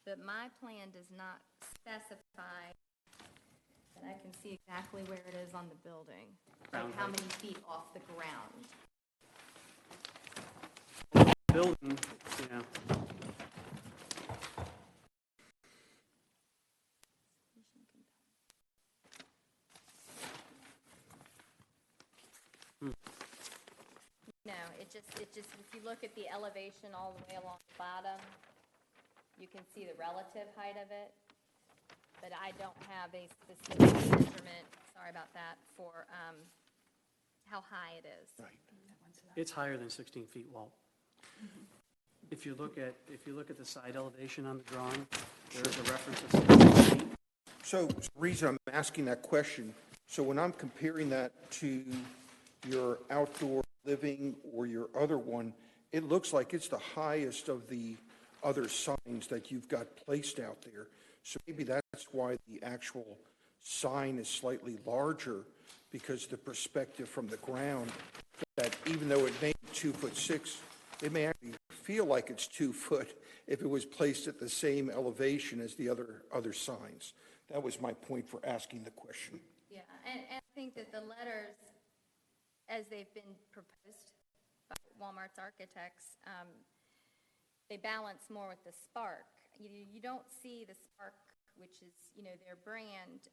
But my plan does not specify that I can see exactly where it is on the building, like how many feet off the ground. building, you know. No, it just, if you look at the elevation all the way along the bottom, you can see the relative height of it, but I don't have a specific measurement, sorry about that, for how high it is. Right. It's higher than 16 feet, Walt. If you look at the side elevation on the drawing, there's a reference of 16 feet. So the reason I'm asking that question, so when I'm comparing that to your outdoor living or your other one, it looks like it's the highest of the other signs that you've got placed out there. So maybe that's why the actual sign is slightly larger, because the perspective from the ground, that even though it may be 2'6", it may actually feel like it's 2 foot if it was placed at the same elevation as the other signs. That was my point for asking the question. Yeah, and I think that the letters, as they've been proposed by Walmart's architects, they balance more with the Spark. You don't see the Spark, which is, you know, their brand,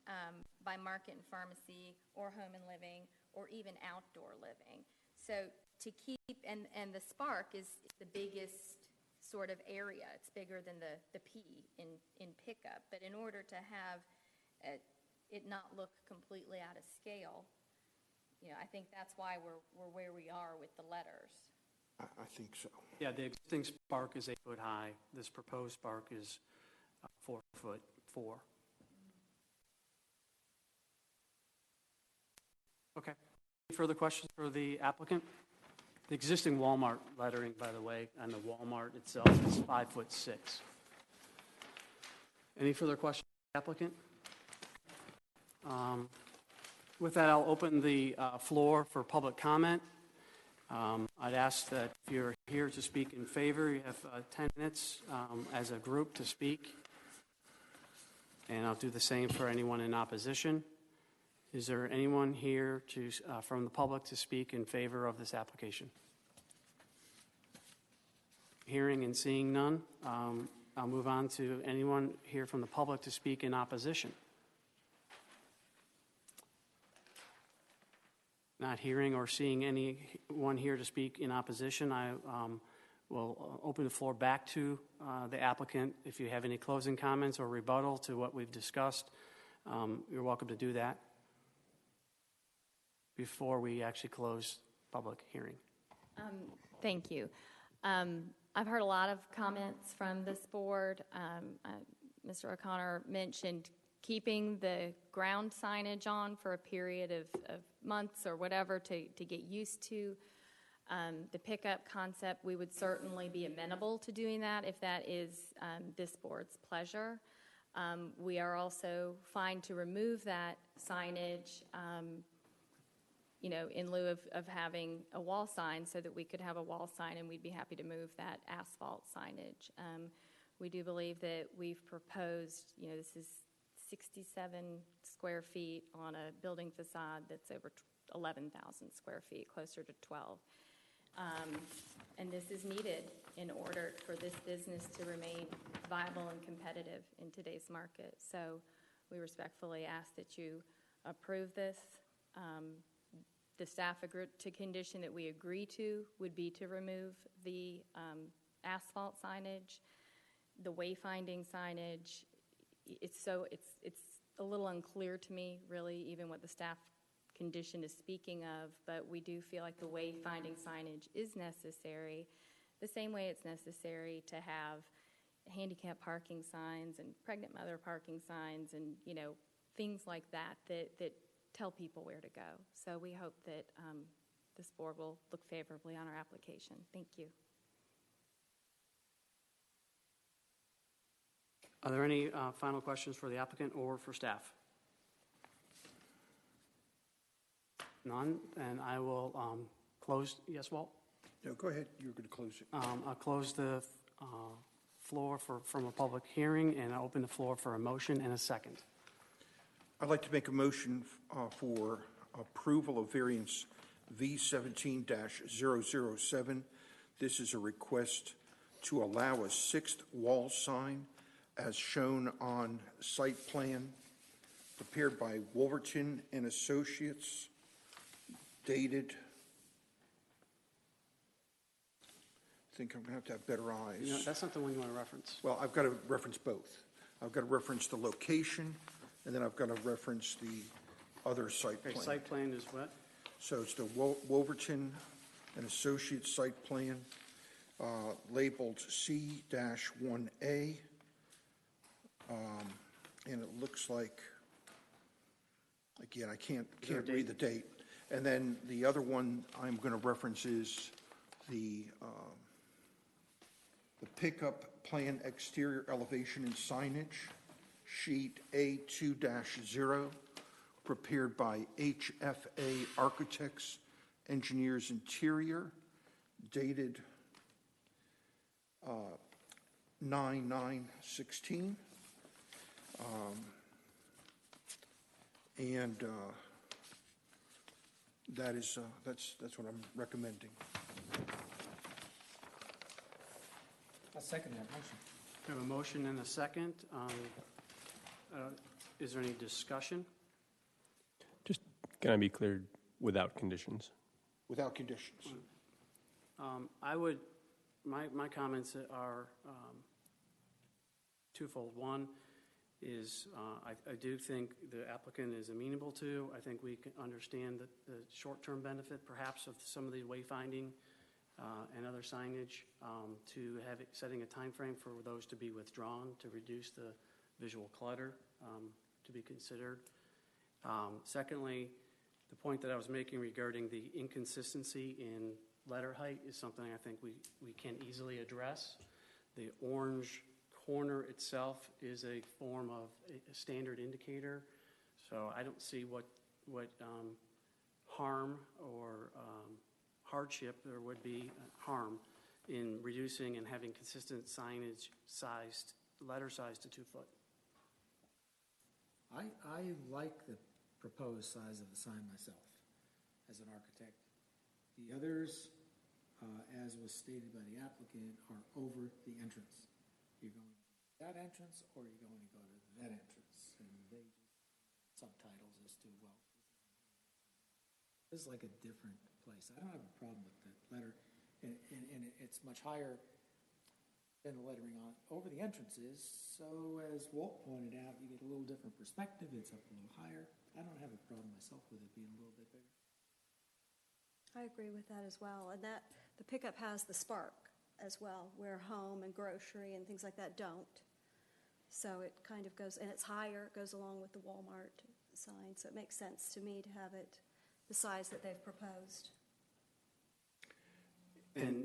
by Market and Pharmacy or Home and Living or even Outdoor Living. So to keep, and the Spark is the biggest sort of area. It's bigger than the P in pickup. But in order to have it not look completely out of scale, you know, I think that's why we're where we are with the letters. I think so. Yeah, the existing Spark is 8 foot high. This proposed Spark is 4'4". Okay. Any further questions for the applicant? The existing Walmart lettering, by the way, on the Walmart itself is 5'6". Any further questions for the applicant? With that, I'll open the floor for public comment. I'd ask that if you're here to speak in favor, you have 10 minutes as a group to speak. And I'll do the same for anyone in opposition. Is there anyone here from the public to speak in favor of this application? Hearing and seeing none, I'll move on to anyone here from the public to speak in opposition. Not hearing or seeing anyone here to speak in opposition, I will open the floor back to the applicant. If you have any closing comments or rebuttal to what we've discussed, you're welcome to do that before we actually close public hearing. Thank you. I've heard a lot of comments from this board. Mr. O'Connor mentioned keeping the ground signage on for a period of months or whatever to get used to the pickup concept. We would certainly be amenable to doing that if that is this board's pleasure. We are also fine to remove that signage, you know, in lieu of having a wall sign, so that we could have a wall sign, and we'd be happy to move that asphalt signage. We do believe that we've proposed, you know, this is 67 square feet on a building facade that's over 11,000 square feet, closer to 12. And this is needed in order for this business to remain viable and competitive in today's market. So we respectfully ask that you approve this. The staff condition that we agree to would be to remove the asphalt signage, the wayfinding signage. It's a little unclear to me, really, even what the staff condition is speaking of, but we do feel like the wayfinding signage is necessary, the same way it's necessary to have handicap parking signs and pregnant mother parking signs and, you know, things like that tell people where to go. So we hope that this board will look favorably on our application. Thank you. Are there any final questions for the applicant or for staff? None, and I will close. Yes, Walt? No, go ahead. You're going to close it. I'll close the floor from a public hearing, and I'll open the floor for a motion and a second. I'd like to make a motion for approval of variance V17-007. This is a request to allow a sixth wall sign as shown on site plan prepared by Wolverton and Associates, dated, I think I'm going to have better eyes. No, that's not the one you want to reference. Well, I've got to reference both. I've got to reference the location, and then I've got to reference the other site Okay, plan. site plan is what? So it's the Wolverton and Associates site plan, labeled C-1A. And it looks like, again, I can't read the date. And then the other one I'm going to reference is the pickup plan exterior elevation and signage, sheet A2-0, prepared by HFA Architects, Engineers Interior, dated 9/9/16. And that's what I'm recommending. I'll second that motion. We have a motion and a second. Is there any discussion? Just, can I be cleared without conditions? Without conditions. My comments are twofold. One is I do think the applicant is amenable to. I think we can understand the short-term benefit perhaps of some of the wayfinding and other signage to setting a time frame for those to be withdrawn to reduce the visual clutter to be considered. Secondly, the point that I was making regarding the inconsistency in letter height is something I think we can easily address. The orange corner itself is a form of a standard indicator, so I don't see what harm or hardship there would be harm in reducing and having consistent signage sized, letter size to 2 foot. I like the proposed size of the sign myself as an architect. The others, as was stated by the applicant, are over the entrance. You're going to that entrance or you're going to go to that entrance. And they subtitles as to, well, this is like a different place. I don't have a problem with the letter, and it's much higher than the lettering on over the entrances. So as Walt pointed out, you get a little different perspective. It's up a little higher. I don't have a problem myself with it being a little bit bigger. I agree with that as well. And that the pickup has the spark as well, where home and grocery and things like that don't. So it kind of goes, and it's higher, it goes along with the Walmart sign. So it makes sense to me to have it the size that they've proposed. And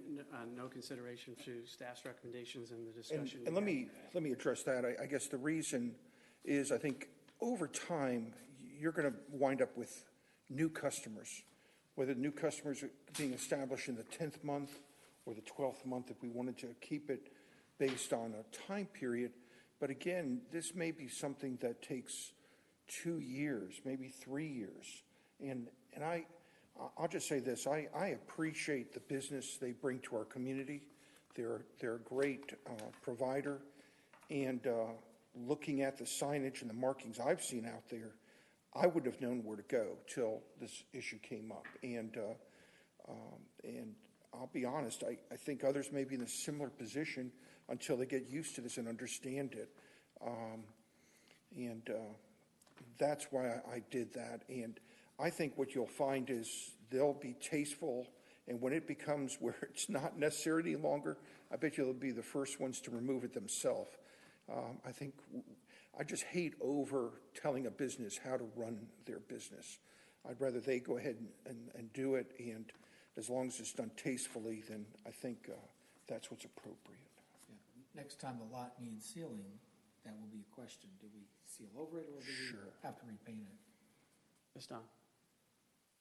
no consideration to staff's recommendations in the discussion. And let me address that. I guess the reason is I think over time you're going to wind up with new customers, whether new customers are being established in the 10th month or the 12th month if we wanted to keep it based on a time period. But again, this may be something that takes 2 years, maybe 3 years. And I'll just say this, I appreciate the business they bring to our community. They're a great provider. And looking at the signage and the markings I've seen out there, I would have known where to go till this issue came up. And I'll be honest, I think others may be in a similar position until they get used to this and understand it. That's why I did that. And I think what you'll find is they'll be tasteful, and when it becomes where it's not necessary any longer, I bet you they'll be the first ones to remove it themselves. I just hate over telling a business how to run their business. I'd rather they go ahead and do it, and as long as it's done tastefully, then I think that's what's appropriate. Yeah. Next time the lot needs sealing, that will be a question. Do we seal over it, or do we have to repaint it? Ms. Don?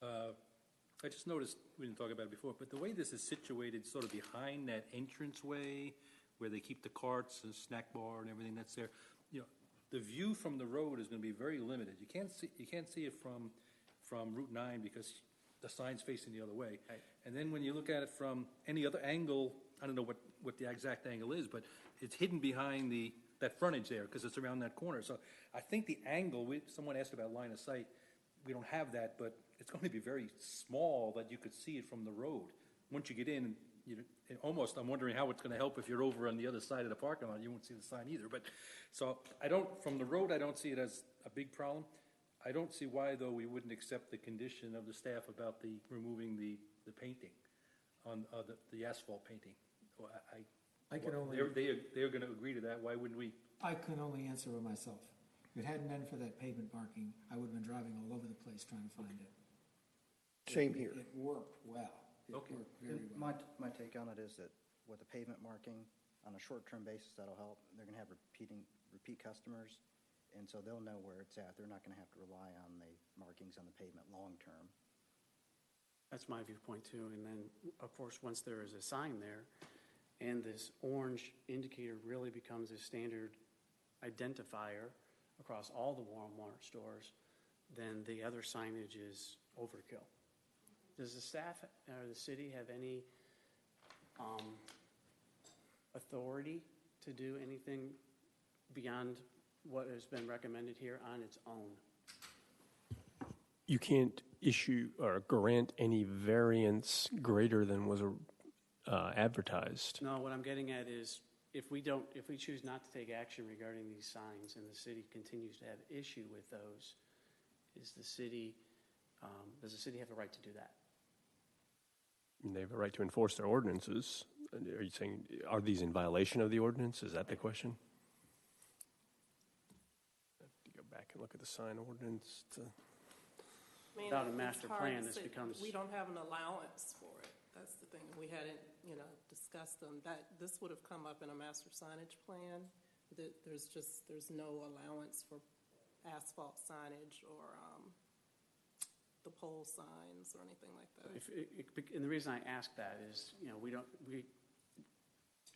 I just noticed, we didn't talk about it before, but the way this is situated, sort of behind that entranceway where they keep the carts and snack bar and everything that's there, you know, the view from the road is going to be very limited. You can't see it from Route 9 because the sign's facing the other way. Right. And then when you look at it from any other angle, I don't know what the exact angle is, but it's hidden behind that frontage there because it's around that corner. So I think the angle, someone asked about line of sight, we don't have that, but it's going to be very small that you could see it from the road. Once you get in, I'm wondering how it's going to help if you're over on the other side of the parking lot. You won't see the sign either. But so from the road, I don't see it as a big problem. I don't see why, though, we wouldn't accept the condition of the staff about removing the painting on the asphalt painting. So I can only. They're going to agree to that. Why wouldn't we? I can only answer for myself. If it hadn't been for that pavement marking, I would have been driving all over the place trying to find it. Same here. It worked well. It worked very well. My take on it is that with the pavement marking, on a short-term basis, that'll help. They're going to have repeat customers, and so they'll know where it's at. They're not going to have to rely on the markings on the pavement long-term. That's my viewpoint too. And then, of course, once there is a sign there and this orange indicator really becomes a standard identifier across all the Walmart stores, then the other signage is overkill. Does the staff or the city have any authority to do anything beyond what has been recommended here on its own? You can't issue or grant any variance greater than was advertised. No, what I'm getting at is if we choose not to take action regarding these signs and the city continues to have issue with those, does the city have a right to do that? They have a right to enforce their ordinances. Are you saying, are these in violation of the ordinance? Is that the question? I have to go back and look at the sign ordinance. Without a it's master hard plan, to this say. becomes. We don't have an allowance for it. That's the thing. We hadn't, discussed them. This would have come up in a master signage plan. There's no allowance for asphalt signage or the pole signs or anything like that. And the reason I ask that is,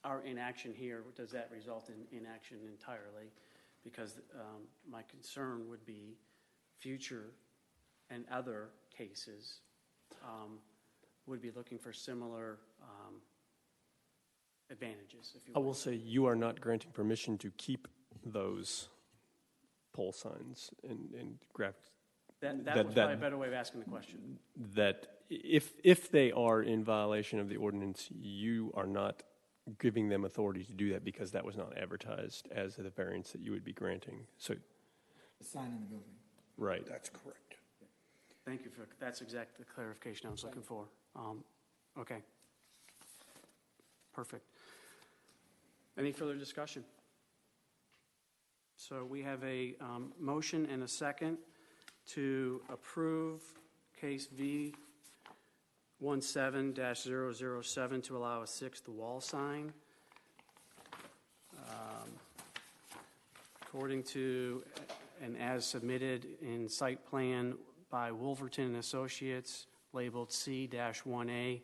our inaction here, does that result in inaction entirely? Because my concern would be future and other cases would be looking for similar advantages, if you will. I will say you are not granting permission to keep those pole signs and graphics. That was probably a better way of asking the question. That if they are in violation of the ordinance, you are not giving them authority to do that because that was not advertised as the variance that you would be granting. So, The sign in the building. right. That's correct. Thank you that's exactly the clarification I was looking for. Okay. Perfect. Any further discussion? So we have a motion and a second to approve case V17-007 to allow a sixth wall sign. According to and as submitted in site plan by Wolverton and Associates, labeled C-1A,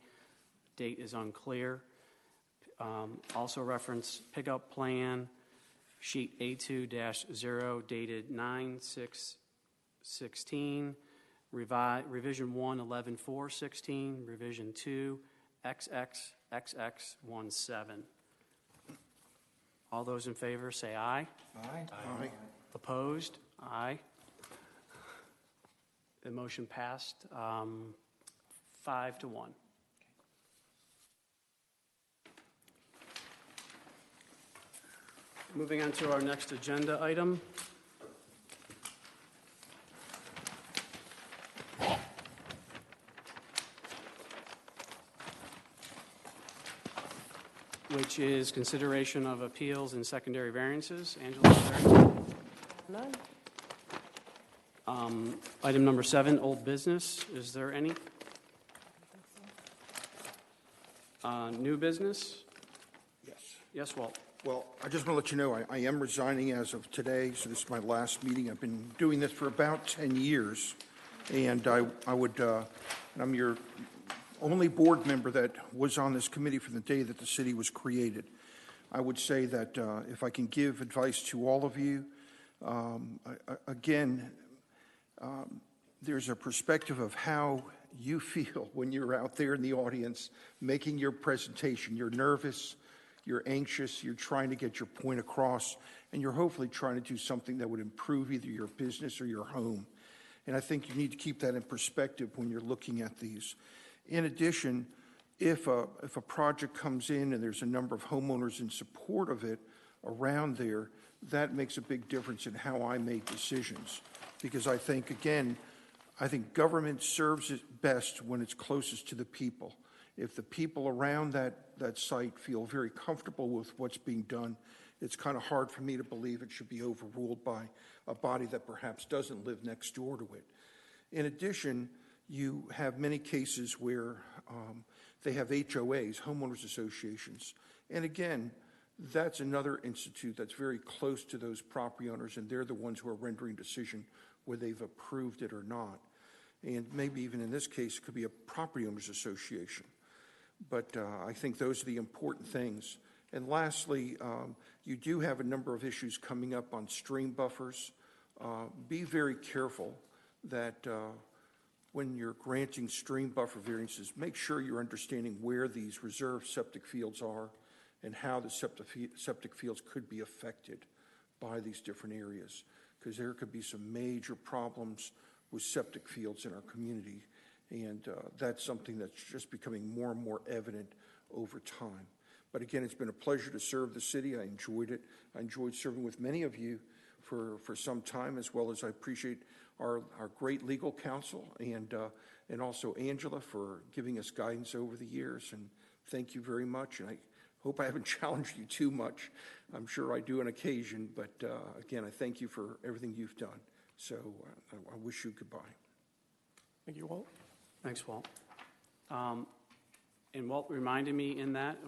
date is unclear. Also reference pickup plan, sheet A2-0, dated 9/6/16, revision 1, 11/4/16, revision 2, XXXX17. All those in favor say aye. Aye. Aye. Opposed? Aye. The motion passed 5-1. Moving on to our next agenda item. Which is consideration of appeals and secondary variances. Angela, is there? None. Item number 7, old business. Is there any? New business? Yes. Yes, Walt. Well, I just want to let you know, I am resigning as of today, so this is my last meeting. I've been doing this for about 10 years, and I'm your only board member that was on this committee from the day that the city was created. I would say that if I can give advice to all of you, there's a perspective of how you feel when you're out there in the audience making your presentation. You're nervous, you're anxious, you're trying to get your point across, and you're hopefully trying to do something that would improve either your business or your home. And I think you need to keep that in perspective when you're looking at these. In addition, if a project comes in and there's a number of homeowners in support of it around there, that makes a big difference in how I make decisions. Because I think government serves it best when it's closest to the people. If the people around that site feel very comfortable with what's being done, it's kind of hard for me to believe it should be overruled by a body that perhaps doesn't live next door to it. In addition, you have many cases where they have HOAs, homeowners associations. And again, that's another institute that's very close to those property owners, and they're the ones who are rendering decision whether they've approved it or not. And maybe even in this case, it could be a property owners association. But I think those are the important things. And lastly, you do have a number of issues coming up on stream buffers. Be very careful that when you're granting stream buffer variances, make sure you're understanding where these reserve septic fields are and how the septic fields could be affected by these different areas, because there could be some major problems with septic fields in our community, and that's something that's just becoming more and more evident over time. But again, it's been a pleasure to serve the city. I enjoyed it. I enjoyed serving with many of you for some time, as well as I appreciate our great legal counsel and also Angela for giving us guidance over the years. And thank you very much. And I hope I haven't challenged you too much. I'm sure I do on occasion, but again, I thank you for everything you've done. So I wish you goodbye. Thank you, Walt. Thanks, Walt. And Walt reminded me in that,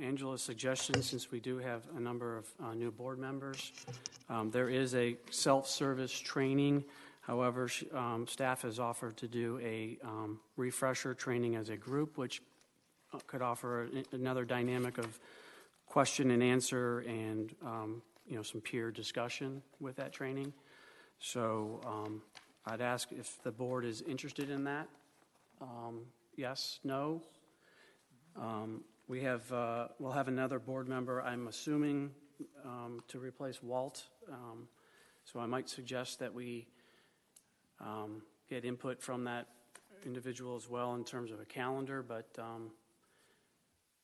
Angela's suggestion, since we do have a number of new board members, there is a self-service training. However, staff has offered to do a refresher training as a group, which could offer another dynamic of question and answer and some peer discussion with that training. So I'd ask if the board is interested in that. Yes, no. We'll have another board member, I'm assuming, to replace Walt. So I might suggest that we get input from that individual as well in terms of a calendar, but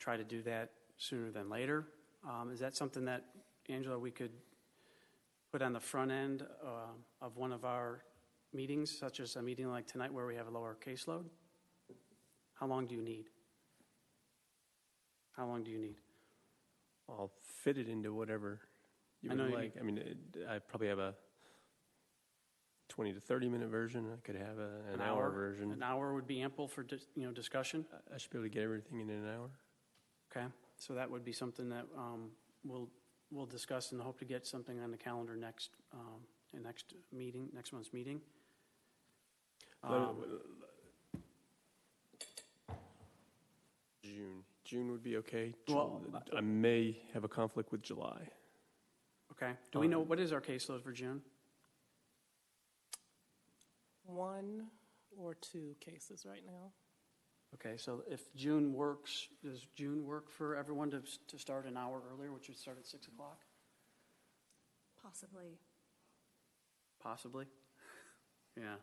try to do that sooner than later. Is that something that, Angela, we could put on the front end of one of our meetings, such as a meeting like tonight where we have a lower caseload? How long do you need? How long do you need? I'll fit it into whatever you would like. I mean, I probably have a 20 to 30-minute version. I could have an hour version. An hour would be ample for discussion? I should be able to get everything in an hour. Okay, so that would be something that we'll discuss and hope to get something on the calendar next month's meeting. June would be okay. Well, I may have a conflict with July. Okay. Do we know what is our caseload for June? 1 or 2 cases right now. Okay, so if June works, does June work for everyone to start an hour earlier, which would start at 6 o'clock? Possibly. Possibly? Yeah.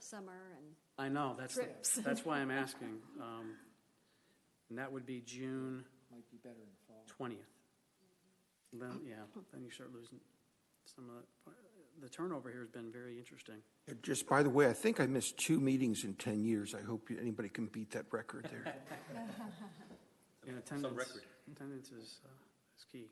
Summer and I know, trips. that's why I'm asking. And that would be June Might be better in the fall. 20th. Then you start losing some of the turnover here has been very interesting. Just by the way, I think I missed 2 meetings in 10 years. I hope anybody can beat that record there. Attendance is key.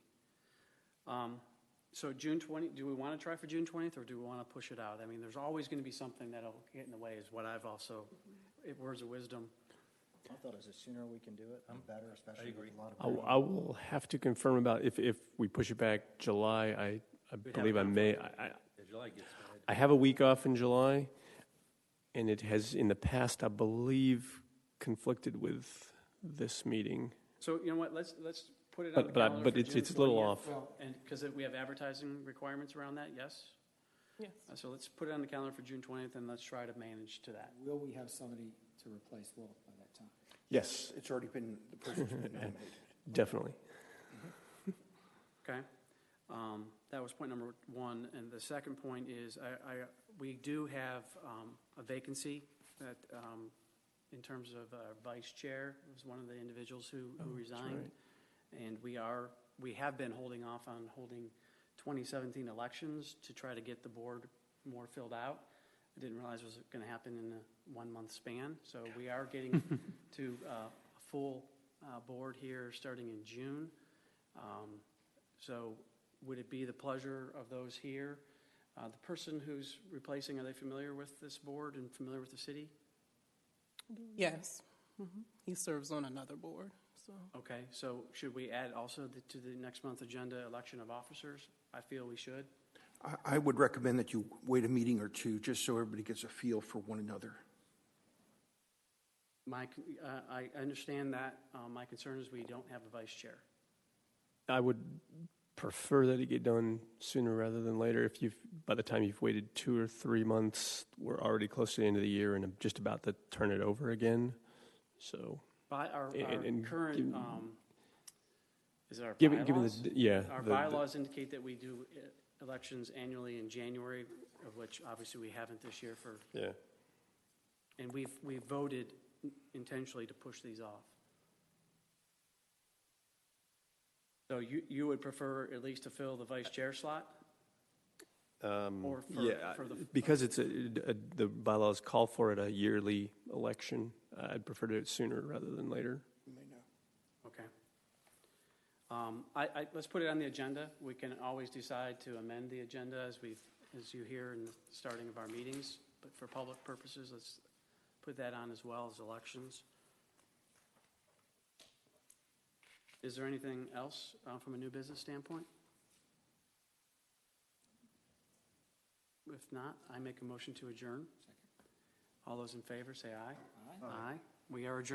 So June 20th, do we want to try for June 20th or do we want to push it out? I mean, there's always going to be something that'll get in the way is what I've also, words of wisdom. I thought as the sooner we can do it, the better, especially agree. with a lot of. I will have to confirm about if we push it back July, I believe I may, Yeah, July gets started. I have a week off in July, and it has in the past, I believe, conflicted with this meeting. So you know what, let's put it on the But calendar for June it's a little 20th. off. And, because we have advertising requirements around that, yes? Yes. So let's put it on the calendar for June 20th, and let's try to manage to that. Will we have somebody to replace Will by that time? Yes, it's already been, the person's been nominated. Definitely. Okay? That was point number one. And the second point is, we do have a vacancy that, in terms of vice chair, was one of the individuals who resigned. And we have been holding off on holding 2017 elections to try to get the board more filled out. I didn't realize it was going to happen in a 1-month span. So we are getting to a full board here starting in June. So would it be the pleasure of those here? The person who's replacing, are they familiar with this board and familiar with the city? Yes. He serves on another board, so. Okay, so should we add also to the next month agenda, election of officers? I feel we should. I would recommend that you wait a meeting or two, just so everybody gets a feel for one another. I understand that. My concern is we don't have a vice chair. I would prefer that it get done sooner rather than later. If by the time you've waited 2 or 3 months, we're already close to the end of the year and I'm just about to turn it over again. So, By our And current, given- is it our given bylaws? Our the- bylaws indicate that we do elections annually in January, of which obviously we haven't this year for, yeah. and we've voted intentionally to push these off. So you would prefer at least to fill the vice chair slot? Or for the, because the bylaws call for it a yearly election. I'd prefer to do it sooner rather than later. You may know. okay. Let's put it on the agenda. We can always decide to amend the agenda as you hear in the starting of our meetings. But for public purposes, let's put that on as well as elections. Is there anything else from a new business standpoint? If not, I make a motion to adjourn. All those in favor say aye. Aye. We are adjourned.